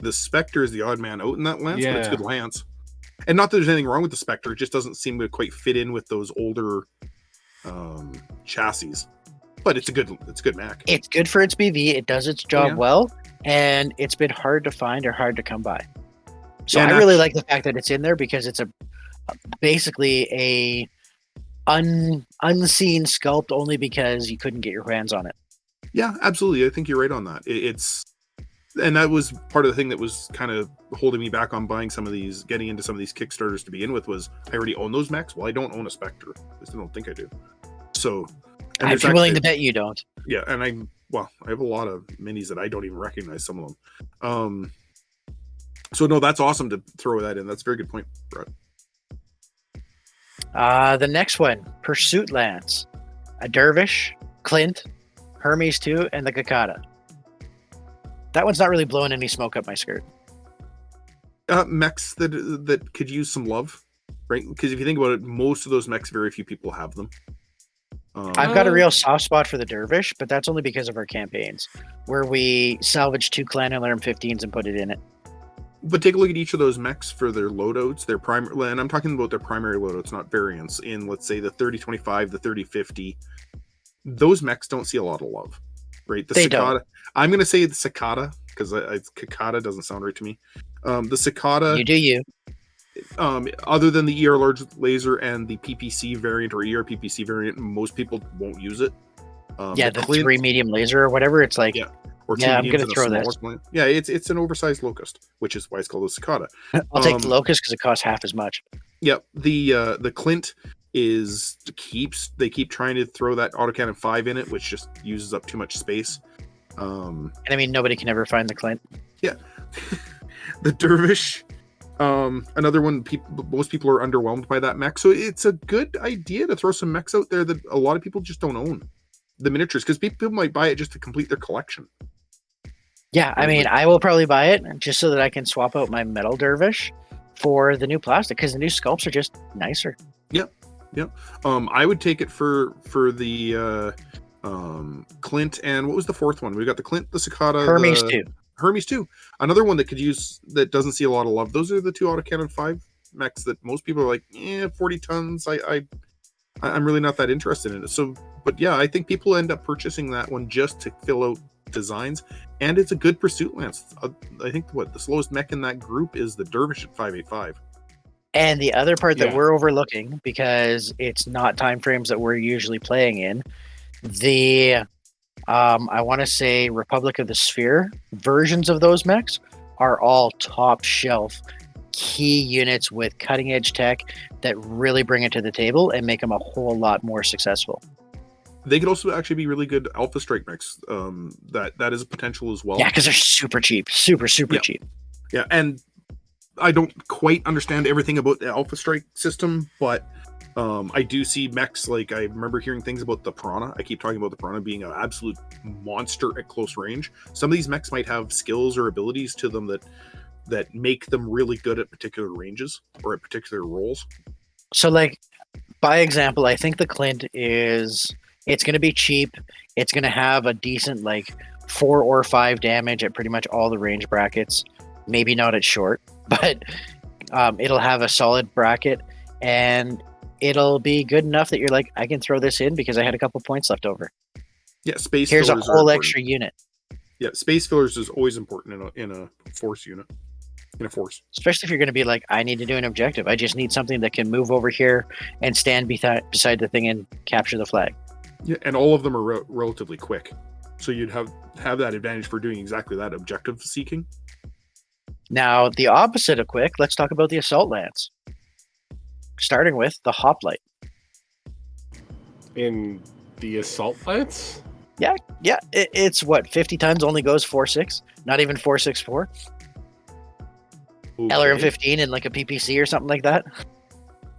The Spectre is the odd man out in that lance, but it's a Yeah. good lance. And not that there's anything wrong with the Spectre, it just doesn't seem to quite fit in with those older chassis. But it's a good mech. It's good for its BV. It does its job well, and it's been hard to find or hard to come by. So Yeah, I really like the fact that it's in there because it's basically a unseen sculpt only because you couldn't get your hands on it. Yeah, absolutely. I think you're right on that. And that was part of the thing that was kind of holding me back on buying some of these, getting into some of these Kickstarters to begin with, was I already own those mechs. Well, I don't own a Spectre. I just don't think I do. So, I'm willing to bet you don't. Yeah, and I have a lot of minis that I don't even recognize, some of them. So no, that's awesome to throw that in. That's a very good point, Brett. The next one, Pursuit Lance, a Dervish, Clint, Hermes 2, and the Kakata. That one's not really blowing any smoke up my skirt. Mechs that could use some love, right? Because if you think about it, most of those mechs, very few people have them. I've got a real soft spot for the Dervish, but that's only because of our campaigns, where we salvage 2 Clan Alarm 15s and put it in it. But take a look at each of those mechs for their loadouts, their primary, and I'm talking about their primary loadouts, not variants. In, let's say, the 3025, the 3050, those mechs don't see a lot of love, right? The They Cicada, don't. I'm going to say the Cicada, because Cicada doesn't sound right to me. The Cicada, You do you. other than the ER large laser and the PPC variant or ER PPC variant, most people won't use it. The Clint, 3 medium laser or whatever. It's like, or two I'm mediums going to throw and a this. smaller plant. Yeah, it's an oversized locust, which is why it's called a Cicada. I'll take the Locust because it costs half as much. Yep. The Clint they keep trying to throw that autocannon 5 in it, which just uses up too much space. And I mean, nobody can ever find the Clint. Yeah. The Dervish, another one. Most people are underwhelmed by that mech, so it's a good idea to throw some mechs out there that a lot of people just don't own. The miniatures, because people might buy it just to complete their collection. Yeah, I mean, I will probably buy it just so that I can swap out my metal Dervish for the new plastic, because the new sculpts are just nicer. Yep. I would take it for the Clint, and what was the fourth one? We got the Clint, the Cicada, Hermes 2. Hermes 2. Another one that that doesn't see a lot of love. Those are the 2 autocannon 5 mechs that most people are like, 40 tons. I'm really not that interested in it. So, but yeah, I think people end up purchasing that one just to fill out designs, and it's a good pursuit lance. I think the slowest mech in that group is the Dervish at 585. And the other part that Yeah. we're overlooking, because it's not time frames that we're usually playing in, the I want to say Republic of the Sphere versions of those mechs are all top shelf key units with cutting edge tech that really bring it to the table and make them a whole lot more successful. They could also actually be really good Alpha Strike mechs. That is a potential as well. Yeah, because they're super cheap, super cheap. Yeah, and I don't quite understand everything about the Alpha Strike system, but I do see mechs, like I remember hearing things about the Piranha. I keep talking about the Piranha being an absolute monster at close range. Some of these mechs might have skills or abilities to them that make them really good at particular ranges or at particular roles. So, like, by example, I think the Clint it's going to be cheap. It's going to have a decent, like, 4 or 5 damage at pretty much all the range brackets. Maybe not at short, but it'll have a solid bracket, and it'll be good enough that you're like, I can throw this in because I had a couple points left over. Yeah, space Here's a fillers are whole important. extra unit. Yeah, space fillers is always important in a force unit. In a force. Especially if you're going to be like, I need to do an objective. I just need something that can move over here and stand beside the thing and capture the flag. Yeah, and all of them are relatively quick. So you'd have that advantage for doing exactly that, objective seeking. Now, the opposite of quick, let's talk about the Assault Lance. Starting with the Hoplite. In the Assault Lance? Yeah, it's what, 50 tons, only goes 4.6, not even 4.64. Okay. LRM 15 in like a PPC or something like that.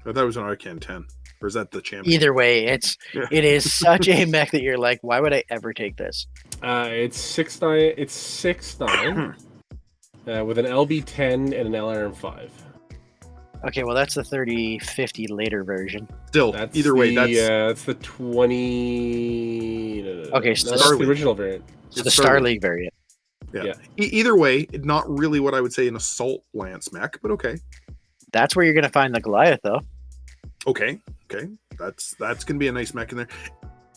I thought it was an Arcan 10. Or is that the champion? Either way, it is such a mech that you're like, why would I ever take this? It's 6.9. It's 6.9 with an LB10 and an LRM 5. Okay, well that's the 3050 later version. Still, That's either way, that's the 20. Okay, so that's the original variant. So the Star League variant. Yeah. Either way, not really what I would say an Assault Lance mech, but okay. That's where you're going to find the Goliath, though. Okay. That's going to be a nice mech in there.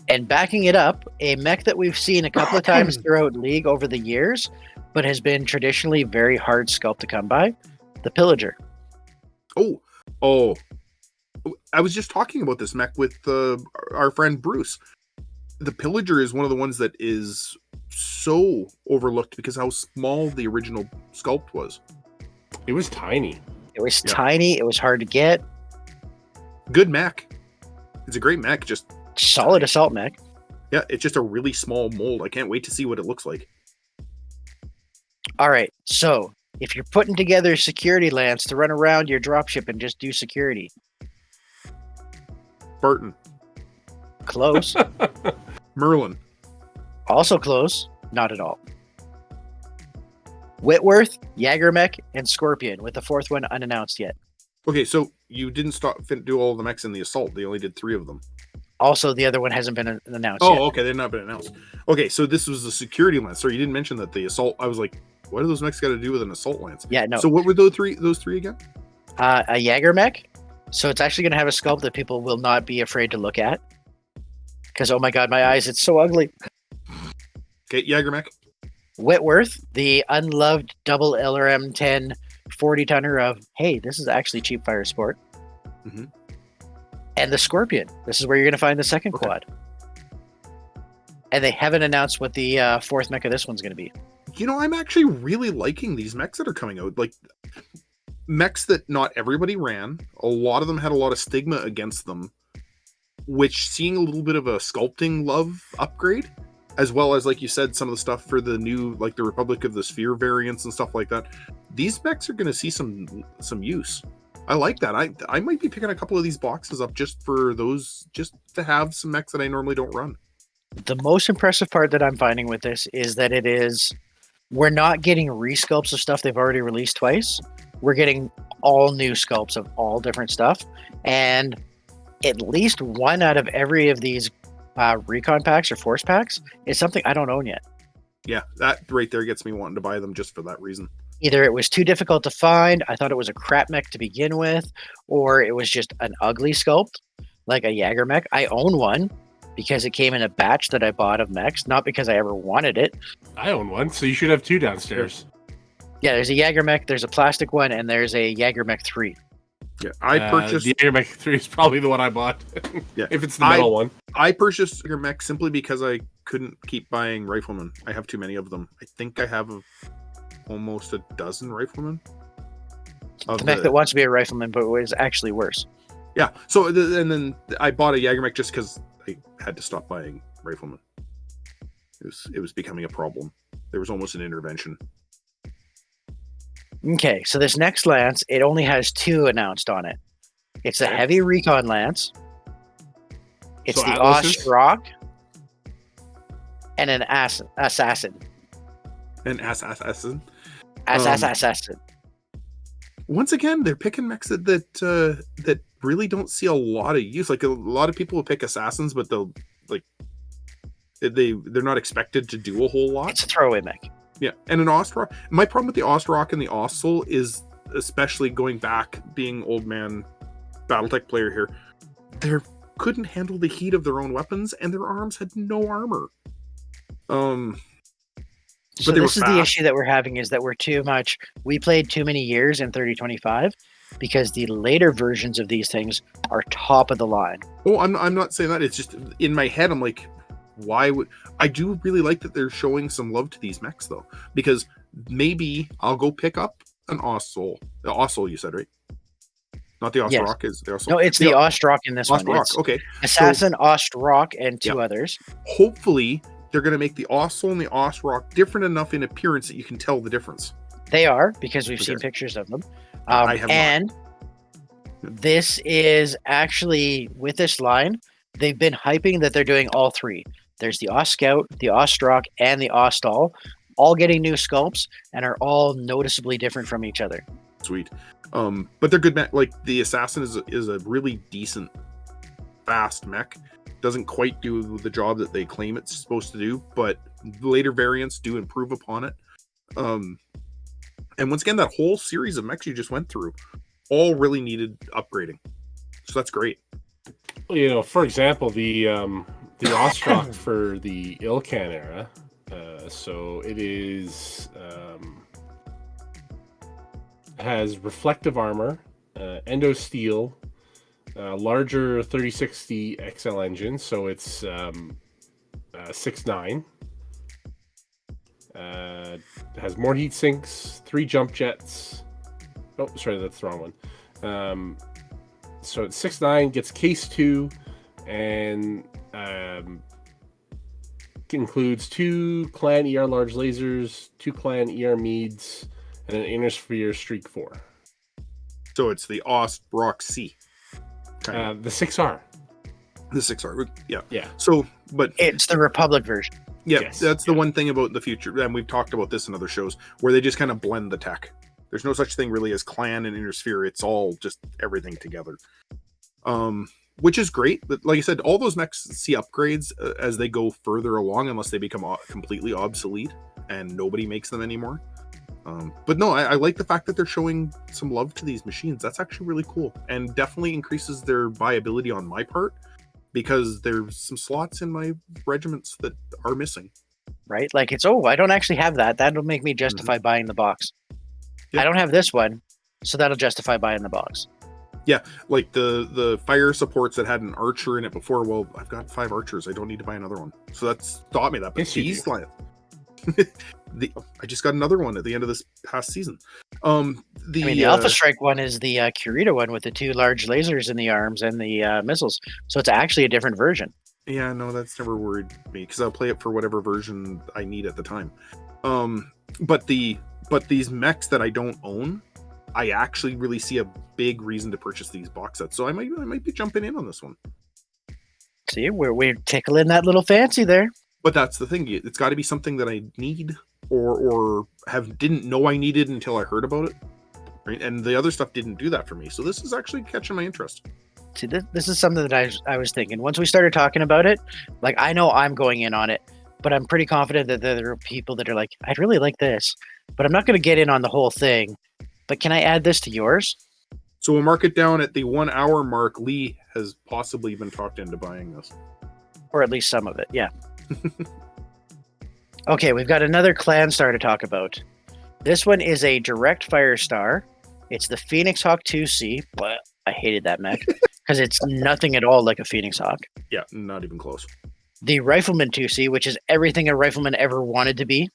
And backing it up, a mech that we've seen a couple of times throughout League over the years, but has been traditionally very hard sculpt to come by, the Pillager. Oh. I was just talking about this mech with our friend Bruce. The Pillager is one of the ones that is so overlooked because how small the original sculpt was. It was tiny. It was tiny. It was hard to get. Good mech. It's a great mech. Just solid assault mech. Yeah, it's just a really small mold. I can't wait to see what it looks like. All right. So if you're putting together a security lance to run around your dropship and just do security. Barton. Close. Merlin. Also close. Not at all. Whitworth, Jagermech, and Scorpion, with the fourth one unannounced yet. Okay, so you didn't do all the mechs in the assault. They only did 3 of them. Also, the other one hasn't been announced yet. Oh, okay, they've not been announced. Okay, so this was the security lance. So you didn't mention that the assault. I was like, what do those mechs got to do with an assault lance? Yeah, no. So what were those three again? A Jagermech. So it's actually going to have a sculpt that people will not be afraid to look at. Because, oh my god, my eyes, it's so ugly. Okay, Jagermech. Whitworth, the unloved double LRM 10 40-tonner of, hey, this is actually cheap fire sport. Mm-hmm. And the Scorpion. This is where you're going to find the second quad. And they haven't announced what the fourth mech of this one's going to be. You know, I'm actually really liking these mechs that are coming out. Like, mechs that not everybody ran. A lot of them had a lot of stigma against them, which seeing a little bit of a sculpting love upgrade, as well as, like you said, some of the stuff for the new, like the Republic of the Sphere variants and stuff like that. These mechs are going to see some use. I like that. I might be picking a couple of these boxes up just for those, just to have some mechs that I normally don't run. The most impressive part that I'm finding with this is that we're not getting resculpts of stuff they've already released twice. We're getting all new sculpts of all different stuff. And at least one out of every of these recon packs or force packs is something I don't own yet. Yeah, that right there gets me wanting to buy them just for that reason. Either it was too difficult to find, I thought it was a crap mech to begin with, or it was just an ugly sculpt, like a Jager mech. I own one because it came in a batch that I bought of mechs, not because I ever wanted it. I own one, so you should have 2 downstairs. Yeah, there's a Jager mech, there's a plastic one, and there's a Jager mech 3. Yeah, I purchased the Jaeger Mech 3 is probably the one I bought. Yeah, if it's the metal one. I purchased your mech simply because I couldn't keep buying riflemen. I have too many of them. I think I have almost a dozen riflemen. The mech that wants to be a rifleman, but was actually worse. Yeah. So and then I bought a Jaeger mech just because I had to stop buying riflemen. It was becoming a problem. There was almost an intervention. Okay, so this next lance, it only has 2 announced on it. It's a heavy recon lance. It's the Ostrock and an assassin. An assassin. Assassin. Once again, they're picking mechs that really don't see a lot of use. Like a lot of people will pick assassins, but they're not expected to do a whole lot. It's a throwaway mech. Yeah, and an Ostrock. My problem with the Ostrock and the Ossoul is, especially going back, being old man Battletech player here, they couldn't handle the heat of their own weapons, and their arms had no armor. So but they this were is the issue that we're having, is that we played too many years in 3025, because the later versions of these things are top of the line. Oh, I'm not saying that. It's just in my head, I'm like, why would I do really like that they're showing some love to these mechs though? Because maybe I'll go pick up an Ossoul. The Ossoul, you said, right? Not the Ostrock, is the Ossoul. No, it's the Ostrock in this one. Ostrock, okay. Assassin, Ostrock, and 2 others. Hopefully, they're going to make the Ossoul and the Ostrock different enough in appearance that you can tell the difference. They are, because we've seen pictures of them. I have and not. This is actually, with this line, they've been hyping that they're doing all 3. There's the Os-Scout, the Ostrock, and the Ostall, all getting new sculpts and are all noticeably different from each other. Sweet. But they're good mech. Like, the Assassin is a really decent, fast mech. Doesn't quite do the job that they claim it's supposed to do, but later variants do improve upon it. And once again, that whole series of mechs you just went through all really needed upgrading. So that's great. You know, for example, the Ostrock for the Ilkan era. So it is has reflective armor, endo steel, larger 3060 XL engine, so it's 6.9. Has more heat sinks, 3 jump jets. Oh, sorry, that's the wrong one. So it's 6.9, gets case 2, and includes 2 clan ER large lasers, 2 clan ER meads, and an inner sphere streak 4. So it's the Ostrock C. The 6R. The 6R, yeah. Yeah. So, but it's the Republic version. Yeah, yes. That's the one thing about the future, and we've talked about this in other shows, where they just kind of blend the tech. There's no such thing really as clan and inner sphere. It's all just everything together. Which is great. But like I said, all those mechs see upgrades as they go further along, unless they become completely obsolete and nobody makes them anymore. But no, I like the fact that they're showing some love to these machines. That's actually really cool, and definitely increases their viability on my part, because there's some slots in my regiments that are missing. Right? Like I don't actually have that. That'll make me justify buying the box. Yep. I don't have this one, so that'll justify buying the box. Yeah, like the fire supports that had an archer in it before. Well, I've got 5 archers. I don't need to buy another one. So that's taught me that. But these I just got another one at the end of this past season. The Alpha Strike one is the Kurita one with the 2 large lasers in the arms and the missiles. So it's actually a different version. Yeah, no, that's never worried me, because I'll play it for whatever version I need at the time. But these mechs that I don't own, I actually really see a big reason to purchase these box sets. So I might be jumping in on this one. See, we're tickling that little fancy there. But that's the thing. It's got to be something that I need or didn't know I needed until I heard about it. Right? And the other stuff didn't do that for me. So this is actually catching my interest. See, this is something that I was thinking. Once we started talking about it, like, I know I'm going in on it, but I'm pretty confident that there are people that are like, I'd really like this, but I'm not going to get in on the whole thing. But can I add this to yours? So we'll mark it down at the 1 hour mark. Lee has possibly been talked into buying this. Or at least some of it, yeah. Okay, we've got another clan star to talk about. This one is a direct fire star It's the Phoenix Hawk 2C, but I hated that mech because it's nothing at all like a Phoenix Hawk. Yeah, not even close. The Rifleman 2C, which is everything a rifleman ever wanted to be.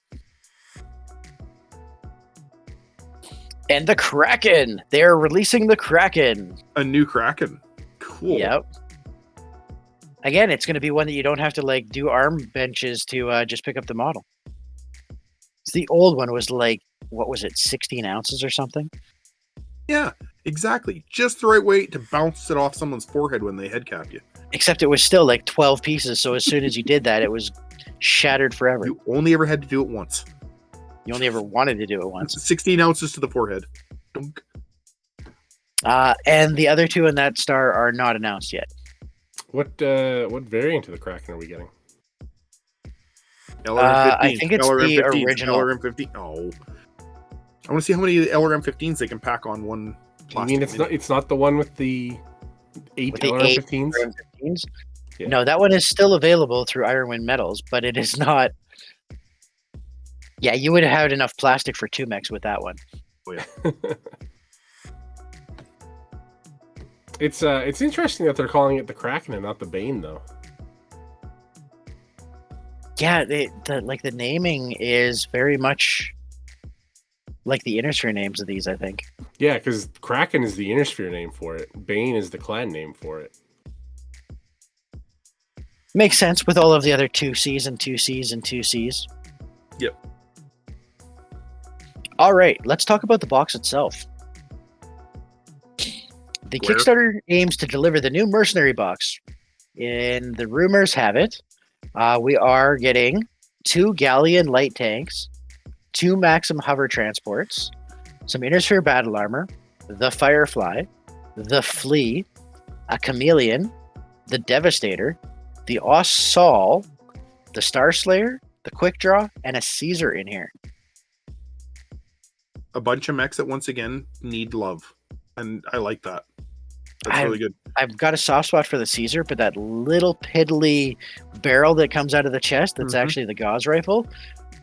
And the Kraken. They're releasing the Kraken. A new Kraken. Cool. Yep. Again, it's going to be one that you don't have to like do arm benches to just pick up the model. So the old one was like, what was it, 16 ounces or something? Yeah, exactly. Just the right way to bounce it off someone's forehead when they head cap you. Except it was still like 12 pieces. So as soon as you did that, it was shattered forever. You only ever had to do it once. You only ever wanted to do it once. 16 ounces to the forehead. Dunk. And the other two in that star are not announced yet. What variant of the Kraken are we getting? LRM-15. I think it's LRM-15. the original. LRM-15. Oh. I want to see how many LRM-15s they can pack on one plastic. You mean it's not the one with the 8 LRM-15s? LRM-15s? Yeah. No, that one is still available through Ironwind Metals, but it is not. Yeah, you would have had enough plastic for 2 mechs with that one. Oh, yeah. It's interesting that they're calling it the Kraken and not the Bane, though. Yeah, the naming is very much like the Innisphere names of these, I think. Yeah, because Kraken is the Innisphere name for it. Bane is the clan name for it. Makes sense with all of the other 2Cs and 2Cs and 2Cs. Yep. All right, let's talk about the box itself. The Kickstarter aims to deliver the new Mercenary box. And the rumors have it, we are getting 2 Galleon light tanks, 2 Maxim hover transports, some Innisphere battle armor, the Firefly, the Flea, a Chameleon, the Devastator, the Ossal, the Star Slayer, the Quick Draw, and a Caesar in here. A bunch of mechs that once again need love. And I like that. That's really good. I've got a soft spot for the Caesar, but that little piddly barrel that comes out of the chest, that's actually the Gauss rifle,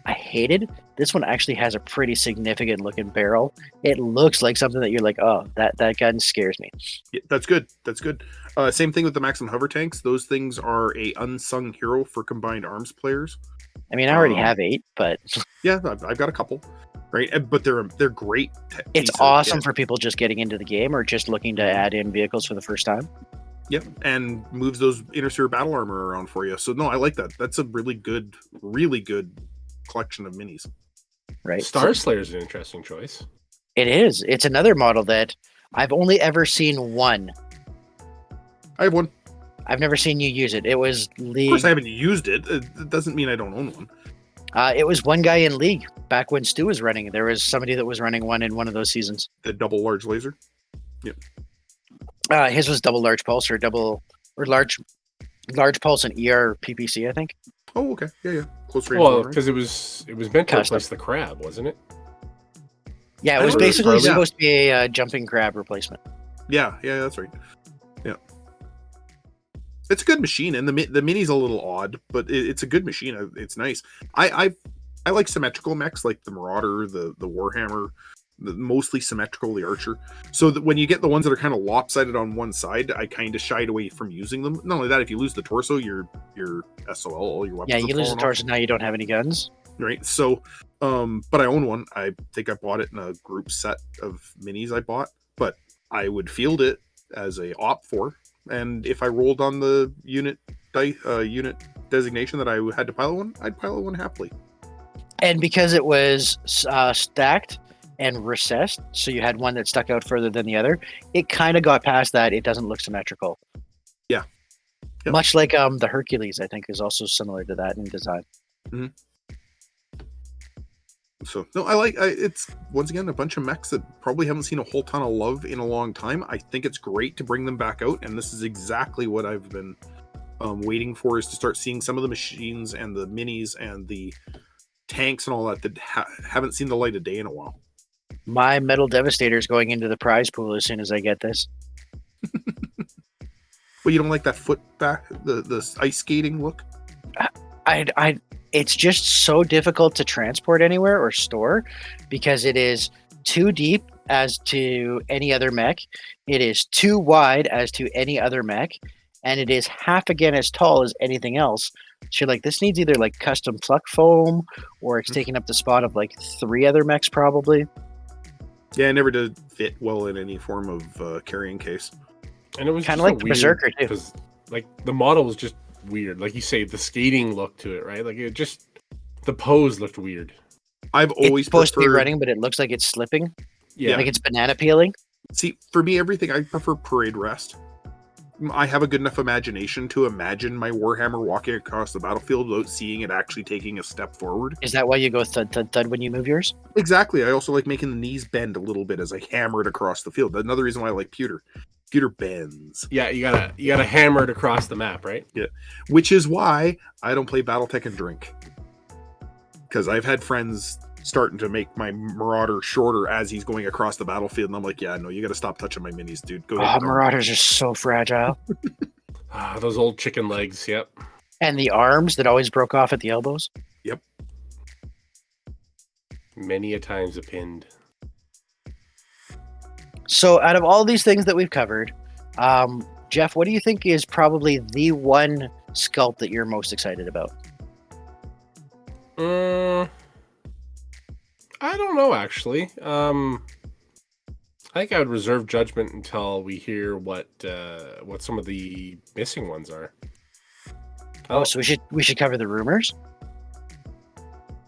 I hated. This one actually has a pretty significant looking barrel. It looks like something that you're like, oh, that gun scares me. Yeah, that's good. That's good. Same thing with the Maxim hover tanks. Those things are a unsung hero for combined arms players. I mean, I already have 8, but yeah, I've got a couple. Right, but they're great. It's awesome for people just getting into the game or just looking to add in vehicles for the first time. Yep, and moves those Innisphere battle armor around for you. So no, I like that. That's a really good collection of minis. Right, Star Slayer is an interesting choice. It is. It's another model that I've only ever seen one. I have one. I've never seen you use it. It was League. Of course, I haven't used it. It doesn't mean I don't own one. It was one guy in League back when Stu was running. There was somebody that was running one in one of those seasons. The double large laser. Yep. His was double large pulse or large pulse and ER PPC, I think. Oh, okay. Yeah. Close range. Well, because it was meant to replace the crab, wasn't it? Yeah, it was basically supposed to be a jumping crab replacement. Yeah, that's right. Yeah. It's a good machine, and the mini's a little odd, but it's a good machine. It's nice. I like symmetrical mechs, like the Marauder, the Warhammer, mostly symmetrical, the Archer. So that when you get the ones that are kind of lopsided on one side, I kind of shied away from using them. Not only that, if you lose the torso, you're SOL. All your weapons. Yeah, you lose the torso, now you don't have any guns. Right. So, but I own one. I think I bought it in a group set of minis I bought, but I would field it as a op 4. And if I rolled on the unit designation that I had to pilot one, I'd pilot one happily. And because it was stacked and recessed, so you had one that stuck out further than the other, it kind of got past that. It doesn't look symmetrical. Yeah. Yep. Much like the Hercules, I think, is also similar to that in design. Mm-hmm. So no, it's once again a bunch of mechs that probably haven't seen a whole ton of love in a long time. I think it's great to bring them back out, and this is exactly what I've been waiting for, is to start seeing some of the machines and the minis and the tanks and all that haven't seen the light of day in a while. My Metal Devastator is going into the prize pool as soon as I get this. Well, you don't like that foot back, the ice skating look? It's just so difficult to transport anywhere or store because it is too deep as to any other mech. It is 2 wide as to any other mech, and it is half again as tall as anything else. So you're like, this needs either like custom pluck foam, or it's taking up the spot of like 3 other mechs probably. Yeah, it never did fit well in any form of carrying case. And it was Kind of just like a the weird, Berserker too. because like the model was just weird. Like you say, the skating look to it, right? Like it just, the pose looked weird. I've always It's supposed to be preferred- running, but it looks like it's slipping. Yeah. Like it's banana peeling. See, for me, everything, I prefer parade rest. I have a good enough imagination to imagine my Warhammer walking across the battlefield without seeing it actually taking a step forward. Is that why you go thud thud thud when you move yours? Exactly. I also like making the knees bend a little bit as I hammer it across the field. Another reason why I like pewter. Pewter bends. Yeah, you gotta hammer it across the map, right? Yeah. Which is why I don't play Battletech and drink. Because I've had friends starting to make my Marauder shorter as he's going across the battlefield, and I'm like, yeah, no, you gotta stop touching my minis, dude. Go ahead. Marauders are so fragile. Those old chicken legs, yep. And the arms that always broke off at the elbows. Yep. Many a times a pinned. So out of all these things that we've covered, Geoff, what do you think is probably the one sculpt that you're most excited about? I don't know, actually. I think I would reserve judgment until we hear what some of the missing ones are. Oh, so we should cover the rumors?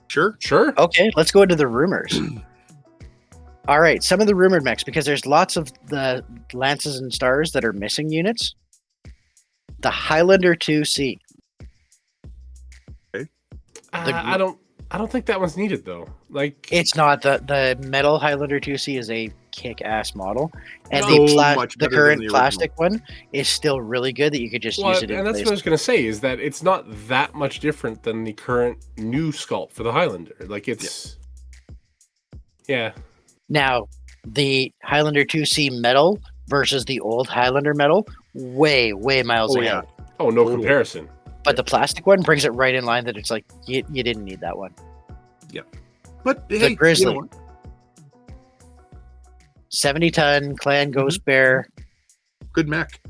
Sure. Sure. Okay, let's go into the rumors. All right, some of the rumored mechs, because there's lots of the Lances and Stars that are missing units. The Highlander 2C. I don't think that one's needed though. Like It's not. The metal Highlander 2C is a kick-ass model, and So the much the better than current the plastic one is still really good that you could just well, use it in and that's place. what I was gonna say is that it's not that much different than the current new sculpt for the Highlander. Like it's yeah. Now, the Highlander 2C metal versus the old Highlander metal, way miles Oh, ahead. yeah. Oh, no Totally. comparison. But the plastic one brings it right in line that it's like, you didn't need that one. But hey, The Grizzly. you know what? 70-ton Clan Mm-hmm. Ghost Bear. Good mech.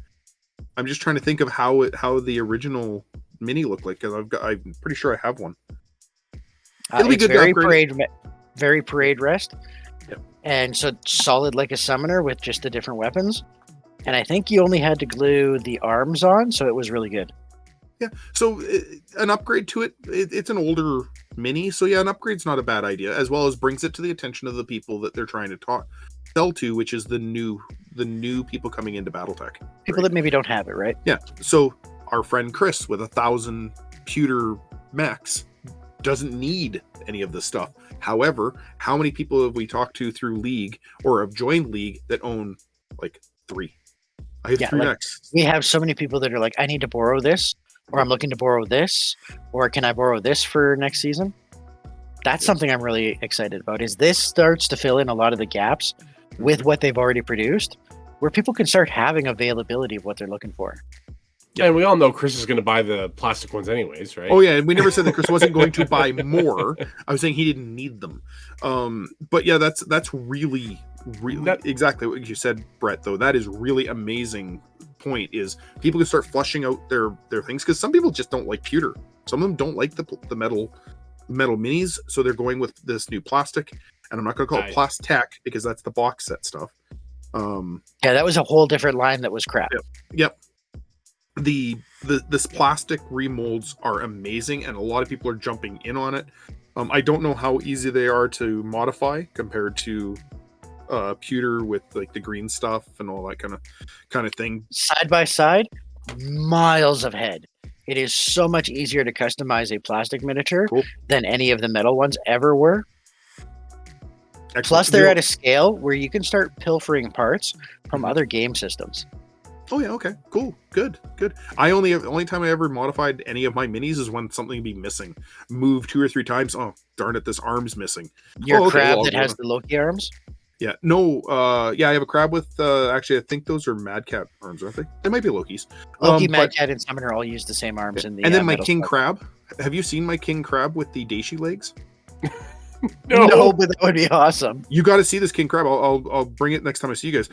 I'm just trying to think of how the original mini looked like, because I'm pretty sure I have one. It'll be It's good to upgrade. very parade rest. Yep. And so it's solid like a summoner with just the different weapons. And I think you only had to glue the arms on, so it was really good. Yeah. So an upgrade to it, it's an older mini, so yeah, an upgrade's not a bad idea, as well as brings it to the attention of the people that they're trying to sell to, which is the new people coming into Battletech. People that maybe don't have it, right? Yeah. So our friend Chris with 1,000 pewter mechs doesn't need any of this stuff. However, how many people have we talked to through League or have joined League that own like 3? I have 3 like, mechs. we have so many people that are like, I need to borrow this, or I'm looking to borrow this, or can I borrow this for next season? That's something I'm really excited about, is this starts to fill in a lot of the gaps with what they've already produced, where people can start having availability of what they're looking for. Yeah, and we all know Chris is going to buy the plastic ones anyways, right? Oh yeah, and we never said that Chris wasn't going to buy more. I was saying he didn't need them. But yeah, that's really exactly what you said, Brett. Though that is really amazing. Point is people can start flushing out their things, because some people just don't like pewter. Some of them don't like the metal minis, so they're going with this new plastic. And I'm not going to call it Plastech because that's the box set stuff. Yeah, that was a whole different line that was crap. Yep. This plastic remolds are amazing, and a lot of people are jumping in on it. I don't know how easy they are to modify compared to pewter with like the green stuff and all that kind of thing. Side by side, miles ahead. It is so much easier to customize a plastic miniature than any of the metal ones ever were. Excellent. Plus, they're at a scale where you can start pilfering parts from other game systems. Oh yeah, okay, cool, good. Only time I ever modified any of my minis is when something would be missing. Move 2 or 3 times. Oh darn it, this arm's missing. Your crab that has the Loki arms. Yeah, no, I have a crab with, actually, I think those are Mad Cat arms, aren't they? They might be Loki's. Loki, Mad Cat, and Summoner all use the same arms in the. And then my metal King stuff. Crab. Have you seen my King Crab with the Daishi legs? No, but that would be awesome. You got to see this king crab. I'll bring it next time I see you guys.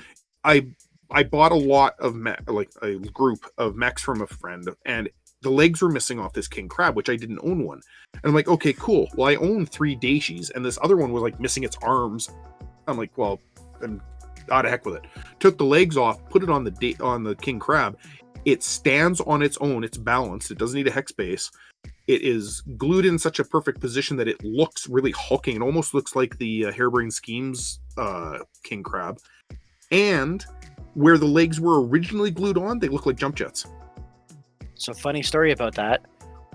I bought a lot of like a group of mechs from a friend, and the legs were missing off this king crab, which I didn't own one. And I'm like, okay, cool. Well, I own 3 daishis, and this other one was like missing its arms. I'm like, well, I'm out of heck with it. Took the legs off, put it on the king crab. It stands on its own. It's balanced. It doesn't need a hex base. It is glued in such a perfect position that it looks really hulking. It almost looks like the Harebrained Schemes king crab. And where the legs were originally glued on, they look like jump jets. So funny story about that.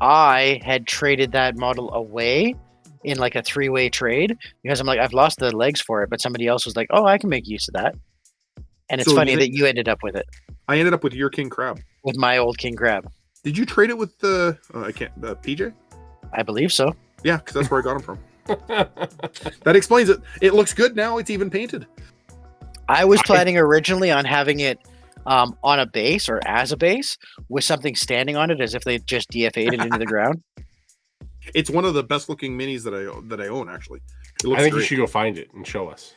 I had traded that model away in like a 3-way trade because I'm like, I've lost the legs for it, but somebody else was like, oh, I can make use of that. And it's funny that you ended up with it. I ended up with your king crab. With my old king crab. Did you trade it with the PJ? I believe so. Yeah, because that's where I got him from. That explains it. It looks good now. It's even painted. I was planning originally on having it on a base or as a base with something standing on it as if they just DFA'd it into the ground. It's one of the best looking minis that I own, actually. It looks I think great. you should go find it and show us.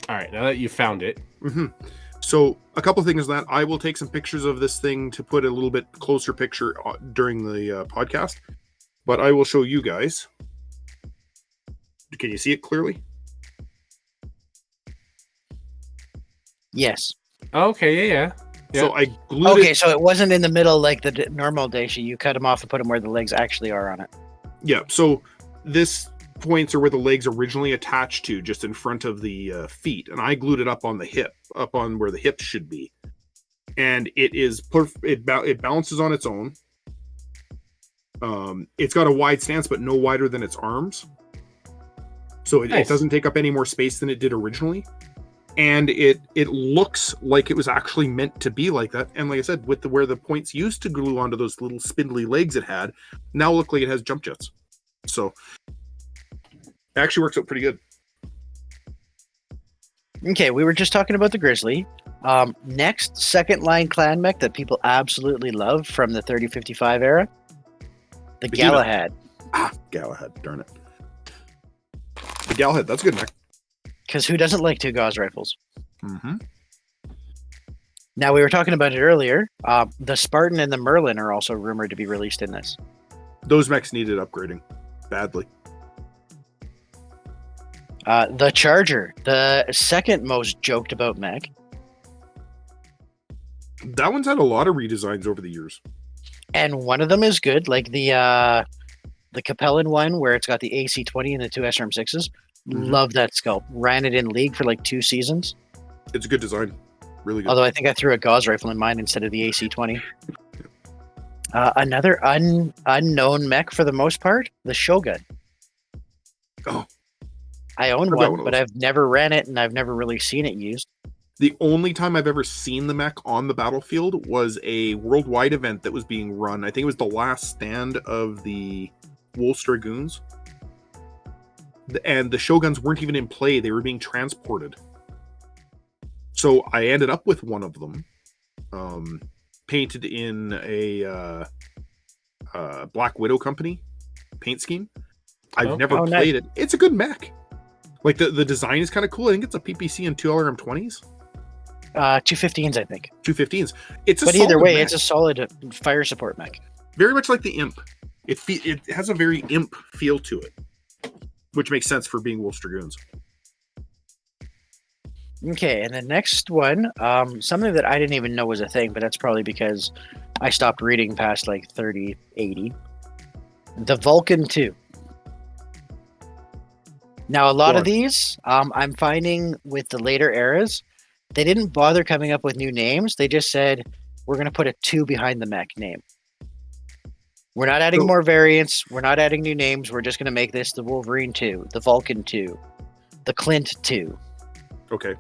All right, now that you found it. Mm-hmm. So a couple things that I will take some pictures of this thing to put a little bit closer picture during the podcast, but I will show you guys. Can you see it clearly? Yes. Okay, yeah. So I glued it. So it wasn't in the middle like the normal Daishi. You cut them off and put them where the legs actually are on it. Yeah. So this points are where the legs originally attached to, just in front of the feet, and I glued it up on the hip, up on where the hips should be, and it is it balances on its own. It's got a wide stance, but no wider than its arms, so it doesn't take up any more space than it did originally. And it looks like it was actually meant to be like that. And like I said, with where the points used to glue onto those little spindly legs it had, now look like it has jump jets. So it actually works out pretty good. Okay, we were just talking about the Grizzly. Next, second line clan mech that people absolutely love from the 3055 era. The Galahad. Galahad, darn it. The Galahad, that's a good mech. Because who doesn't like 2 Gauss rifles? Mm-hmm. Now, we were talking about it earlier. The Spartan and the Merlin are also rumored to be released in this. Those mechs needed upgrading badly. The Charger, the second most joked about mech. That one's had a lot of redesigns over the years. And one of them is good, like the Capellan one where it's got the AC-20 and the 2 SRM6s. Mm-hmm. Love that sculpt. Ran it in League for like 2 seasons. It's a good design. Really good. Although I think I threw a Gauss rifle in mine instead of the AC-20. Another unknown mech for the most part, the Shogun. Oh. I own one, but I've never ran it and I've never really seen it used. The only time I've ever seen the mech on the battlefield was a worldwide event that was being run. I think it was the last stand of the Wolf's Dragoons. And the Shoguns weren't even in play. They were being transported. So I ended up with one of them. Painted in a Black Widow company paint scheme. I've never played it. It's a good mech. Like the design is kind of cool. I think it's a PPC and 2 LRM20s. 215s, I think. 215s. But either way, mech. It's a solid fire support mech. Very much like the Imp. It has a very Imp feel to it, which makes sense for being Wolf's Dragoons. Okay, and the next one, something that I didn't even know was a thing, but that's probably because I stopped reading past like 3080. The Vulcan 2. Now, a lot of these, I'm finding with the later eras, they didn't bother coming up with new names. They just said, we're going to put a 2 behind the mech name. We're not adding more variants. We're not adding new names. We're just going to make this the Wolverine 2, the Vulcan 2, the Clint 2. Okay.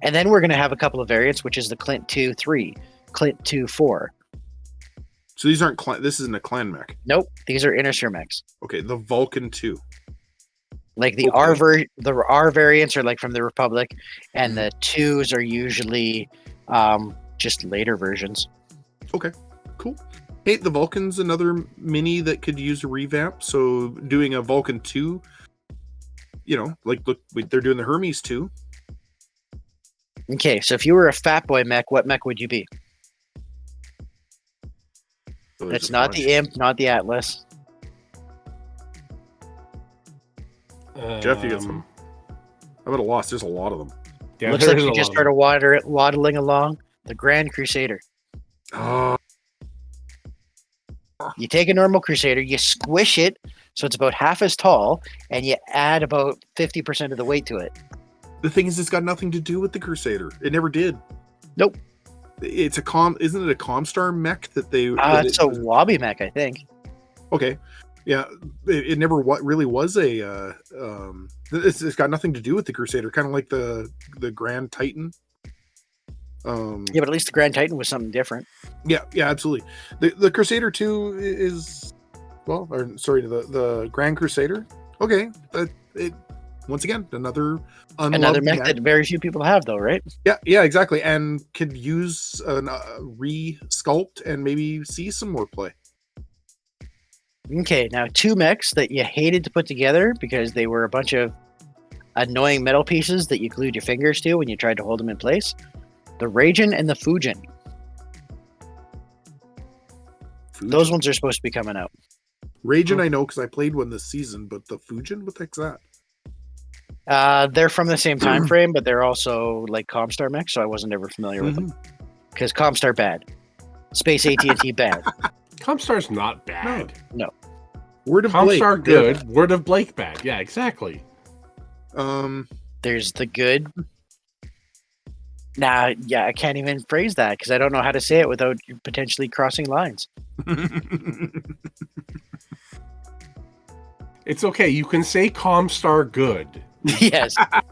And then we're going to have a couple of variants, which is the Clint 2-3, Clint 2-4. So these aren't this isn't a clan mech. Nope, these are Inisher mechs. Okay, the Vulcan 2. Like the R variants are like from the Republic, and the 2s are usually just later versions. Okay, cool. Hey, the Vulcan's another mini that could use a revamp. So doing a Vulcan 2, like look, they're doing the Hermes 2. Okay, so if you were a fat boy mech, what mech would you be? So It's not the Imp, not the Atlas. Geoff, you got some. I would have lost. There's a lot of them. Yeah, Looks there like is you a just lot of started waddling along. The Grand Crusader. Oh, You take a normal Crusader, you squish it so it's about half as tall, and you add about 50% of the weight to it. the thing is, it's got nothing to do with the Crusader. It never did. Nope. It's isn't it a Comstar mech that they? It's a Wabi mech, I think. Okay, yeah, it never really was a. It's got nothing to do with the Crusader. Kind of like the Grand Titan. Yeah, but at least the Grand Titan was something different. Yeah, absolutely. The Crusader 2 is, the Grand Crusader. Okay, once again another mech that very few people have, though, right? Yeah, exactly, and could use a re-sculpt and maybe see some more play. Okay, now 2 mechs that you hated to put together because they were a bunch of annoying metal pieces that you glued your fingers to when you tried to hold them in place. The Ragin and the Fujin. Those ones are supposed to be coming out. Ragin, I know because I played one this season, but the Fujin, what the heck's that? They're from the same time frame, but they're also like Comstar mechs, so I wasn't ever familiar with them. Because Comstar bad. Space AT&T bad. Comstar's not bad. No. Word of Blake. Comstar good. Yeah. Word of Blake bad. Yeah, exactly. There's the good. Nah, yeah, I can't even phrase that because I don't know how to say it without potentially crossing lines. It's okay. You can say Comstar good. Yes. I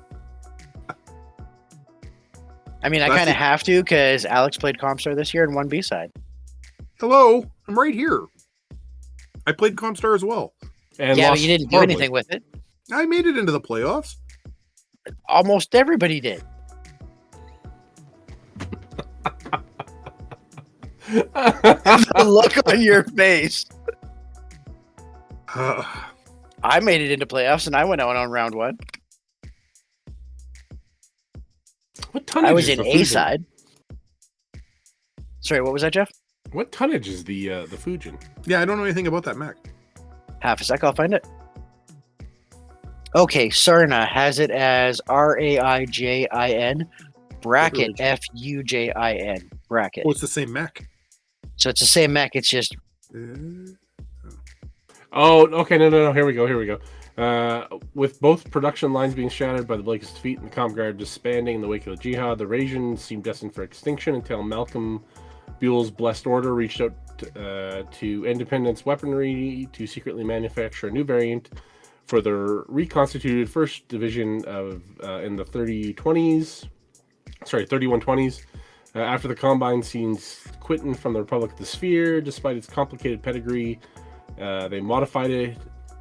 mean, I kind of have to because Alex played Comstar this year and won B-side. Hello, I'm right here. I played Comstar as well. And yeah, but you didn't do anything with it. I made it into the playoffs. Almost everybody did. The look on your face. I made it into playoffs and I went out on round 1. What tonnage I was is in the A Fujin? side. Sorry, what was that, Geoff? What tonnage is the Fujin? Yeah, I don't know anything about that mech. Half a sec, I'll find it. Okay, Sarna has it as Raijin bracket Fujin bracket. Oh, it's the same mech. So it's the same mech, it's just Oh, okay, no. Here we go. With both production lines being shattered by the Blake's defeat and the Comguard disbanding in the wake of the Jihad, the Rajin seemed destined for extinction until Malcolm Buell's Blessed Order reached out to Independence Weaponry to secretly manufacture a new variant for the reconstituted 1st Division of in the 3120s. After the Combine scenes quitting from the Republic of the Sphere, despite its complicated pedigree, they modified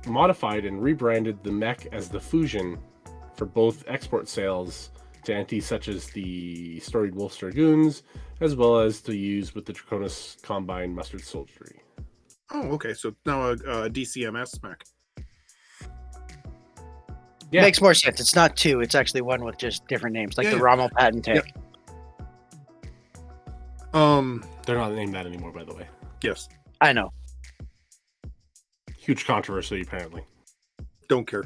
and rebranded the mech as the Fujin for both export sales to entities such as the Storied Wolf Dragoons, as well as to use with the Draconis Combine Mustard Soldiery. Oh, okay. So now a DCMS mech. yeah. Makes more sense. It's not 2, it's actually one with just different names, like the Rommel Patent Tech. Yep. They're not named that anymore, by the way. Yes. I know. Huge controversy, apparently. Don't care.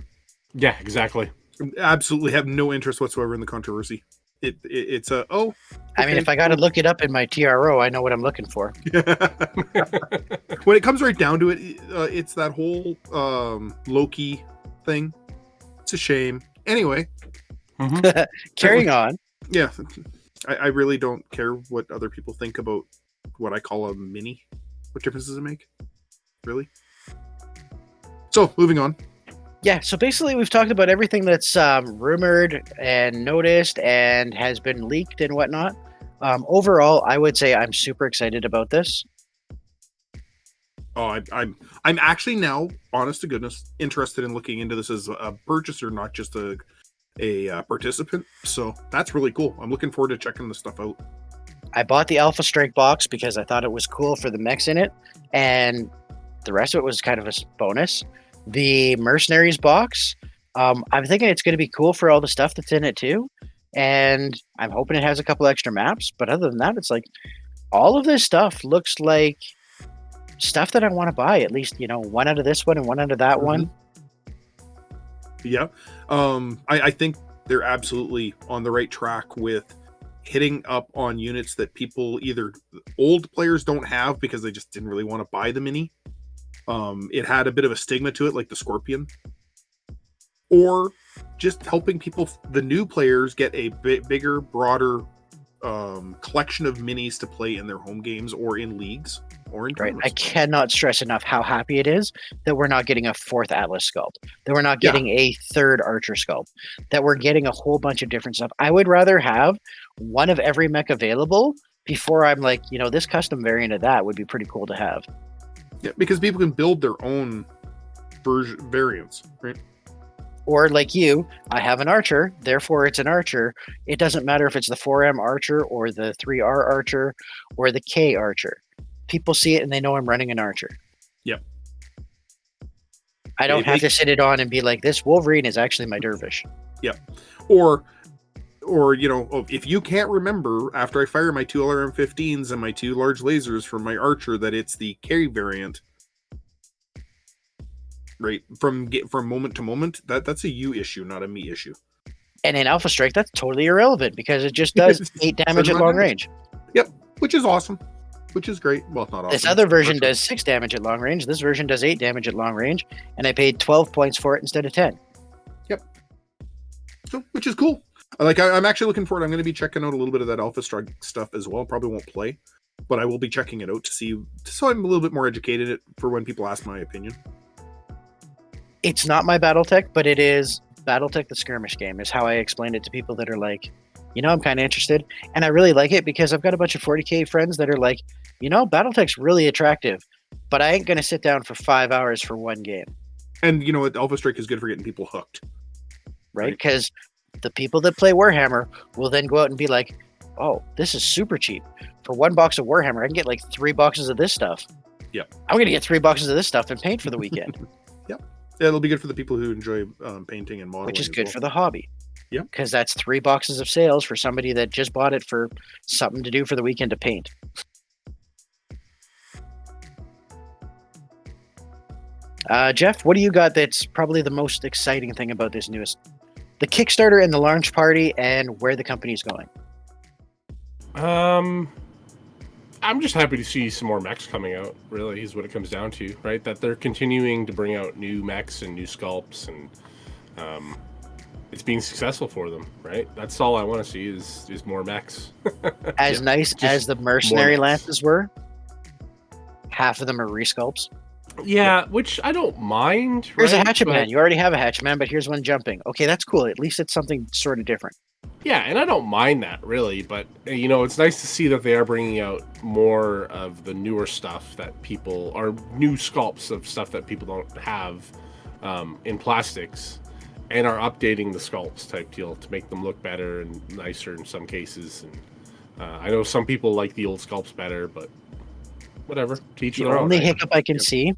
Yeah, exactly. Absolutely have no interest whatsoever in the controversy. It's a okay. I mean, if I got to look it up in my TRO, I know what I'm looking for. When it comes right down to it, it's that whole Loki thing. It's a shame. Anyway, carrying on. Yeah, I really don't care what other people think about what I call a mini. What difference does it make? Really? So, moving on. Yeah, so basically we've talked about everything that's rumored and noticed and has been leaked and whatnot. Overall, I would say I'm super excited about this. Oh, I'm actually now, honest to goodness, interested in looking into this as a purchaser, not just a participant. So that's really cool. I'm looking forward to checking this stuff out. I bought the Alpha Strike box because I thought it was cool for the mechs in it, and the rest of it was kind of a bonus. The Mercenaries box, I'm thinking it's going to be cool for all the stuff that's in it too, and I'm hoping it has a couple extra maps. But other than that, it's like all of this stuff looks like stuff that I want to buy. At least, you know, one out of this one and one out of that one. Yeah. I think they're absolutely on the right track with hitting up on units that people, either old players don't have because they just didn't really want to buy the mini. It had a bit of a stigma to it, like the Scorpion, or just helping people, the new players, get a bigger, broader collection of minis to play in their home games or in leagues or in tournaments. I cannot stress enough how happy it is that we're not getting a 4th Atlas sculpt, that we're not getting a 3rd Archer sculpt, that we're getting a whole bunch of different stuff. I would rather have one of every mech available before I'm like, you know, this custom variant of that would be pretty cool to have. Yeah, because people can build their own variants, right? Or like you, I have an Archer, therefore it's an Archer. It doesn't matter if it's the 4M Archer or the 3R Archer or the K Archer. People see it and they know I'm running an Archer. Yep. I don't have to sit it on and be like, this Wolverine is actually my Dervish. Yep. Or you know, if you can't remember after I fire my 2 LRM-15s and my 2 large lasers from my Archer that it's the K variant, right? From moment to moment, that's a you issue, not a me issue. And in Alpha Strike, that's totally irrelevant because it just does 8 damage at long range. Yep, which is awesome. Which is great. Well, not awesome. This other version does 6 damage at long range. This version does 8 damage at long range, and I paid 12 points for it instead of 10. Yep. So, which is cool. Like, I'm actually looking forward. I'm going to be checking out a little bit of that Alpha Strike stuff as well. Probably won't play, but I will be checking it out to see, so I'm a little bit more educated for when people ask my opinion. It's not my Battletech, but it is Battletech the skirmish game, is how I explain it to people that are like, you know, I'm kind of interested. And I really like it because I've got a bunch of 40K friends that are like, you know, Battletech's really attractive, but I ain't going to sit down for 5 hours for one game. And you know what? Alpha Strike is good for getting people hooked. Right? Because the people that play Warhammer will then go out and be like, oh, this is super cheap. For 1 box of Warhammer, I can get like 3 boxes of this stuff. Yep. I'm going to get 3 boxes of this stuff and paint for the weekend. Yep. Yeah, it'll be good for the people who enjoy painting and modeling. Which is good for the hobby. Yeah. Because that's 3 boxes of sales for somebody that just bought it for something to do for the weekend to paint. Geoff, what do you got that's probably the most exciting thing about this newest? The Kickstarter and the launch party and where the company's going. I'm just happy to see some more mechs coming out, really, is what it comes down to, right? That they're continuing to bring out new mechs and new sculpts, and it's being successful for them, right? That's all I want to see is more mechs. As nice as the mercenary lances were, half of them are resculpts. Yeah, which I don't mind. Here's a hatchetman. You already have a hatchetman, but here's one jumping. Okay, that's cool. At least it's something sort of different. Yeah, and I don't mind that, really. But, you know, it's nice to see that they are bringing out more of the newer stuff that people... or new sculpts of stuff that people don't have in plastics, and are updating the sculpts type deal to make them look better and nicer in some cases. And I know some people like the old sculpts better, but... whatever. Teach the only hiccup I can see,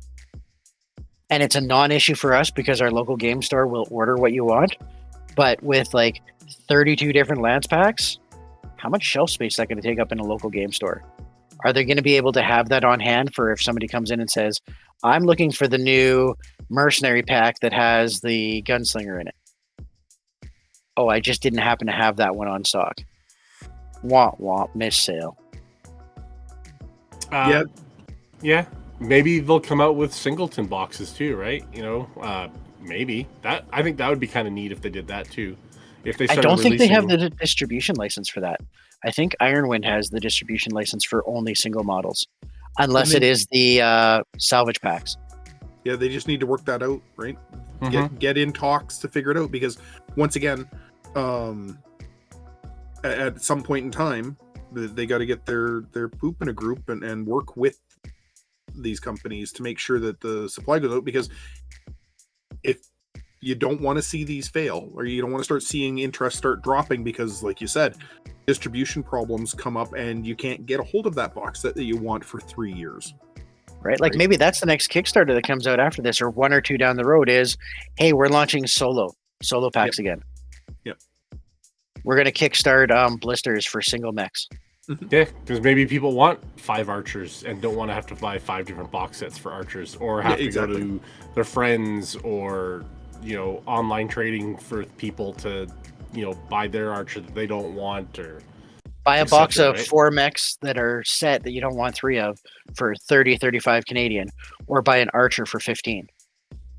and it's a non-issue for us because our local game store will order what you want, but with like 32 different lance packs, how much shelf space is that going to take up in a local game store? Are they going to be able to have that on hand for if somebody comes in and says, I'm looking for the new mercenary pack that has the gunslinger in it? Oh, I just didn't happen to have that one on stock. Womp womp, miss sale. Yeah. Maybe they'll come out with singleton boxes too, right? You know, maybe that. I think that would be kind of neat if they did that too. If they, I don't think they have the distribution license for that. I think Ironwind has the distribution license for only single models, unless it is the salvage packs. Yeah, they just need to work that out, right? Get in talks to figure it out, because once again, at some point in time, they got to get their poop in a group and work with these companies to make sure that the supply goes out, because if you don't want to see these fail, or you don't want to start seeing interest start dropping because, like you said, distribution problems come up and you can't get a hold of that box set that you want for 3 years. Right? Like maybe that's the next Kickstarter that comes out after this, or one or two down the road is, hey, we're launching solo packs again. Yep. We're going to kickstart blisters for single mechs. Yeah, because maybe people want 5 archers and don't want to have to buy 5 different box sets for archers, or have to go to their friends, or online trading for people to buy their archer that they don't want, or buy a box of 4 mechs that are set that you don't want 3 of for 30-35 Canadian, or buy an archer for 15.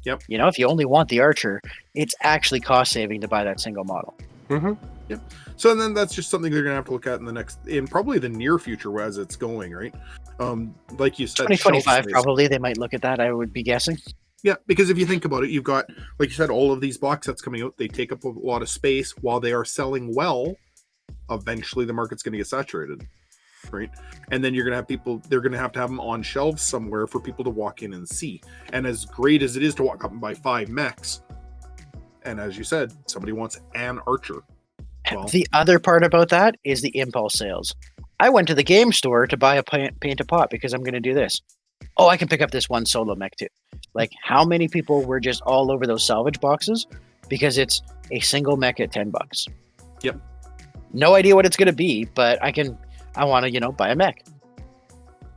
Yep. If you only want the archer, it's actually cost saving to buy that single model. Mm-hmm. Yep. So then that's just something they're gonna have to look at in probably the near future as it's going, right? Like you said, 2025 probably they might look at that, I would be guessing. Yeah, because if you think about it, you've got, like you said, all of these box sets coming out. They take up a lot of space. While they are selling well, eventually the market's going to get saturated, right? And then you're going to have people, they're going to have them on shelves somewhere for people to walk in and see. And as great as it is to walk up and buy 5 mechs, and as you said, somebody wants an archer. Well, the other part about that is the impulse sales. I went to the game store to buy a paint a pot because I'm going to do this. Oh, I can pick up this one solo mech too. Like, how many people were just all over those salvage boxes because it's a single mech at $10? Yep. No idea what it's going to be, but I want to, buy a mech.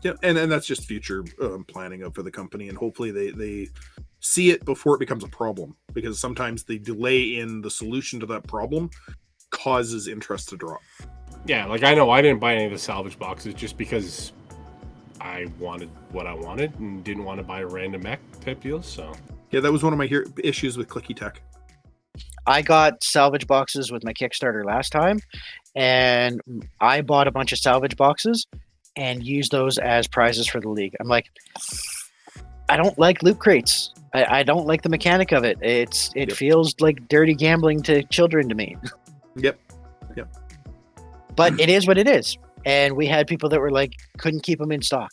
Yeah, and that's just future planning for the company, and hopefully they see it before it becomes a problem, because sometimes the delay in the solution to that problem causes interest to drop. Yeah, like I know I didn't buy any of the salvage boxes just because I wanted what I wanted and didn't want to buy a random mech type deals. So yeah, that was one of my issues with Clicky Tech. I got salvage boxes with my Kickstarter last time, and I bought a bunch of salvage boxes and used those as prizes for the league. I'm like, I don't like loot crates. I don't like the mechanic of it. It feels like dirty gambling to children to me. Yep. But it is what it is. And we had people that were like, couldn't keep them in stock.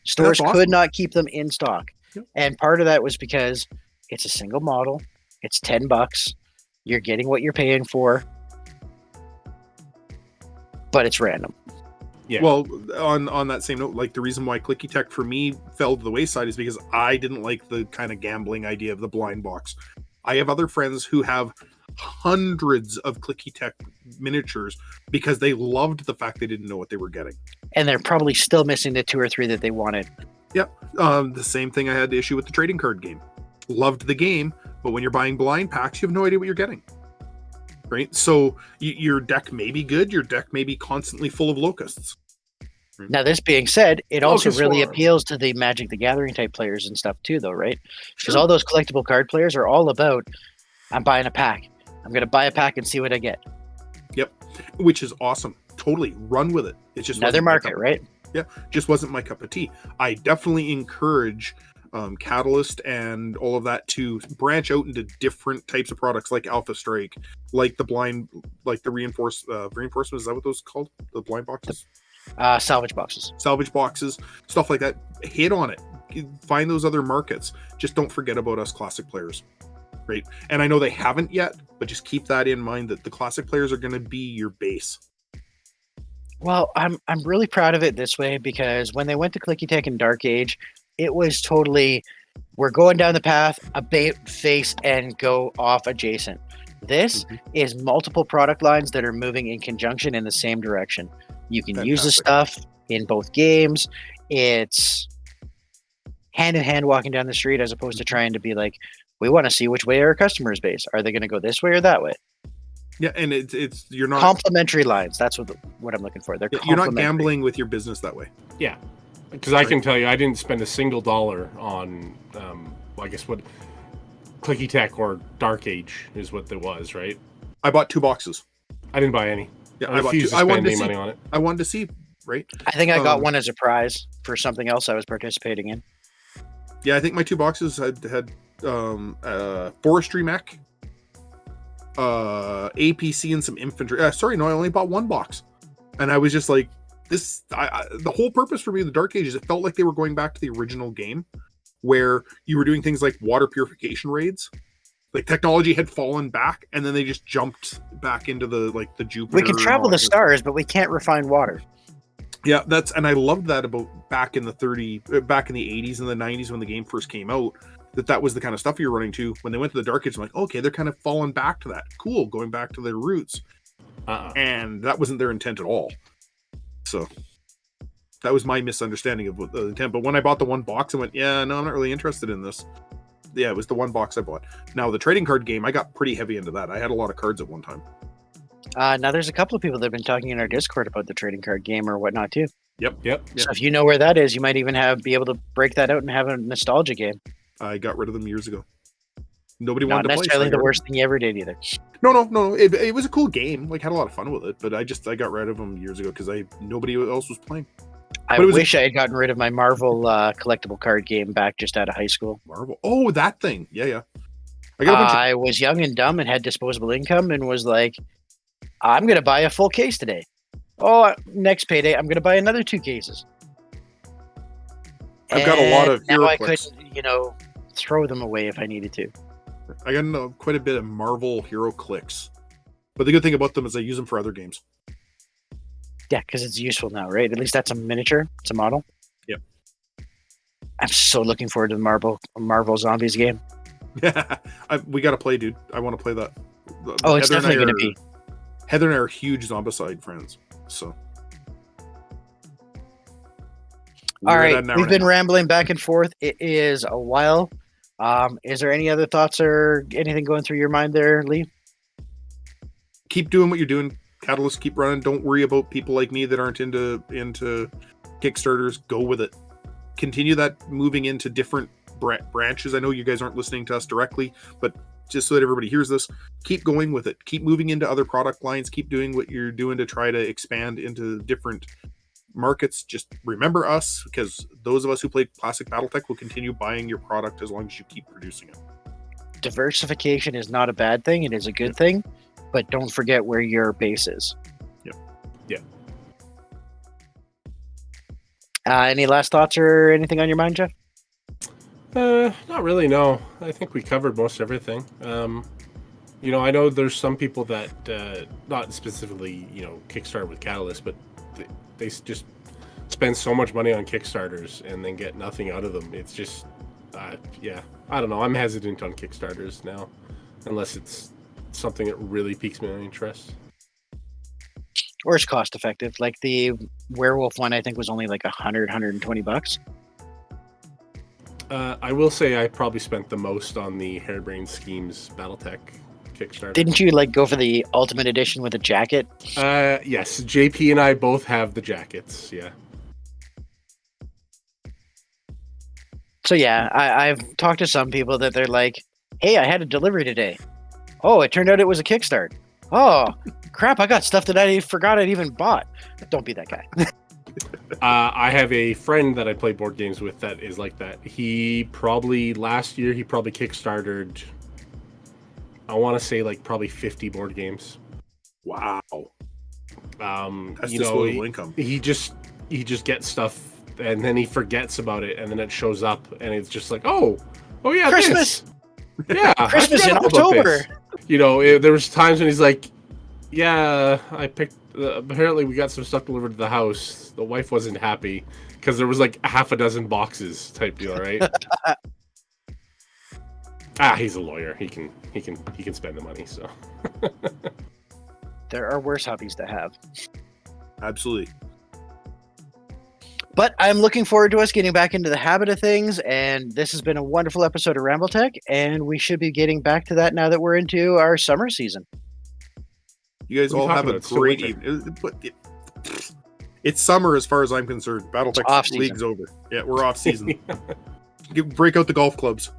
Stores could not keep them in stock. Yep. And part of that was because it's a single model. It's $10. You're getting what you're paying for. But it's random. Yeah. Well, on that same note, like the reason why Clicky Tech for me fell to the wayside is because I didn't like the kind of gambling idea of the blind box. I have other friends who have hundreds of Clicky Tech miniatures because they loved the fact they didn't know what they were getting. And they're probably still missing the 2 or 3 that they wanted. Yep. The same thing I had the issue with the trading card game. Loved the game, but when you're buying blind packs, you have no idea what you're getting. Right? So your deck may be good, your deck may be constantly full of locusts. Right? Now, this being said, it also really Swarm. appeals to the Magic the Gathering type players and stuff too, though, right? Because all those collectible card players are all about, I'm buying a pack. I'm going to buy a pack and see what I get. Yep. Which is awesome. Totally. Run with it. It's just another market, right? Yeah. Just wasn't my cup of tea. I definitely encourage Catalyst and all of that to branch out into different types of products like Alpha Strike, like the blind, like the reinforcements. Is that what those are called? The blind boxes? Salvage boxes. Salvage boxes, stuff like that. Hit on it. Find those other markets. Just don't forget about us classic players. Right. And I know they haven't yet, but just keep that in mind that the classic players are going to be your base. Well, I'm really proud of it this way, because when they went to Clicky Tech and Dark Age, it was totally, we're going down the path, abate, face, and go off adjacent. This is multiple product lines that are moving in conjunction in the same direction. You can use the stuff in both games. It's hand in hand walking down the street, as opposed to trying to be like, we want to see which way our customers base. Are they going to go this way or that way? Yeah, and it's you're not complementary lines. That's what I'm looking for. You're not gambling with your business that way. Yeah, because I can tell you, I didn't spend a single dollar on, I guess what Clicky Tech or Dark Age is what it was, right? I bought 2 boxes. I didn't buy any. Yeah, I refused to spend any money on it. I wanted to see, right? I think I got one as a prize for something else I was participating in. Yeah, I think my 2 boxes had forestry mech, APC, and some infantry. Sorry, no, I only bought 1 box, and I was just like, this. The whole purpose for me of the Dark Ages, it felt like they were going back to the original game, where you were doing things like water purification raids, Like technology had fallen back, and then they just jumped back into the Jupiter. We can travel the stars, but we can't refine water. Yeah, and I loved that about back in the 80s and the 90s when the game first came out. That was the kind of stuff you're running to. When they went to the Dark Age, I'm like, okay, they're kind of falling back to that. Cool, going back to their roots. And that wasn't their intent at all. So that was my misunderstanding of what the intent. But when I bought the one box, I went, yeah, no, I'm not really interested in this. Yeah, it was the one box I bought. Now, the trading card game, I got pretty heavy into that. I had a lot of cards at one time. Now, there's a couple of people that have been talking in our Discord about the trading card game or whatnot, too. Yep. So if you know where that is, you might even be able to break that out and have a nostalgia game. I got rid of them years ago. Nobody wanted to play. Not necessarily the worst thing you ever did, either. No. It was a cool game. Had a lot of fun with it, but I got rid of them years ago because nobody else was playing. I wish I had gotten rid of my Marvel collectible card game back just out of high school. Marvel? Oh, that thing. Yeah. I was young and dumb and had disposable income and was like, I'm going to buy a full case today. Oh, next payday, I'm going to buy another 2 cases. I've got a lot of now I HeroClix. could, throw them away if I needed to. I got quite a bit of Marvel HeroClix. But the good thing about them is I use them for other games. Yeah, because it's useful now, right? At least that's a miniature. It's a model. Yep. I'm so looking forward to the Marvel Zombies game. Yeah, we got to play, dude. I want to play that. It's definitely going to be. Heather and I are huge Zombicide friends. So. All right, we've been rambling back and forth. It is a while. Is there any other thoughts or anything going through your mind there, Lee? Keep doing what you're doing. Catalyst, keep running. Don't worry about people like me that aren't into Kickstarters. Go with it. Continue that moving into different branches. I know you guys aren't listening to us directly, but just so that everybody hears this, keep going with it. Keep moving into other product lines. Keep doing what you're doing to try to expand into different markets. Just remember us, because those of us who play classic Battletech will continue buying your product as long as you keep producing it. Diversification is not a bad thing. It is a good thing, but don't forget where your base is. Yeah. Any last thoughts or anything on your mind, Geoff? Not really, no. I think we covered most everything. I know there's some people that, not specifically, Kickstarter with Catalyst, but they just spend so much money on Kickstarters and then get nothing out of them. It's just, I don't know. I'm hesitant on Kickstarters now, unless it's something that really piques my interest. Or it's cost effective. Like the werewolf one, I think was only like $120. I will say I probably spent the most on the Harebrained Schemes Battletech Kickstarter. Didn't you go for the Ultimate Edition with a jacket? Yes, JP and I both have the jackets. Yeah. So yeah, I've talked to some people that they're like, "Hey, I had a delivery today. Oh, it turned out it was a Kickstarter. Oh, crap! I got stuff that I forgot I'd even bought." Don't be that guy. I have a friend that I play board games with that is like that. Last year he probably Kickstartered, I want to say probably 50 board games. Wow. That's disposable income. He just gets stuff and then he forgets about it, and then it shows up and it's just like, oh yeah, Christmas. This. Yeah, Christmas in October. There was times when he's like, yeah, I picked. Apparently, we got some stuff delivered to the house. The wife wasn't happy because there was half a dozen boxes type deal, right? He's a lawyer. He can spend the money. So there are worse hobbies to have. Absolutely. But I'm looking forward to us getting back into the habit of things, and this has been a wonderful episode of Rambletech, and we should be getting back to that now that we're into our summer season. You guys all have a great evening. It's summer as far as I'm concerned. Battletech League's over. Yeah, we're off season. Break out the golf clubs.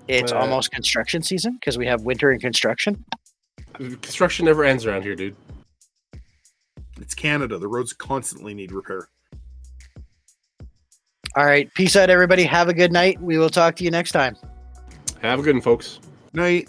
It's almost construction season because we have winter and construction. Construction never ends around here, dude. It's Canada. The roads constantly need repair. All right. Peace out, everybody. Have a good night. We will talk to you next time. Have a good one, folks. Night.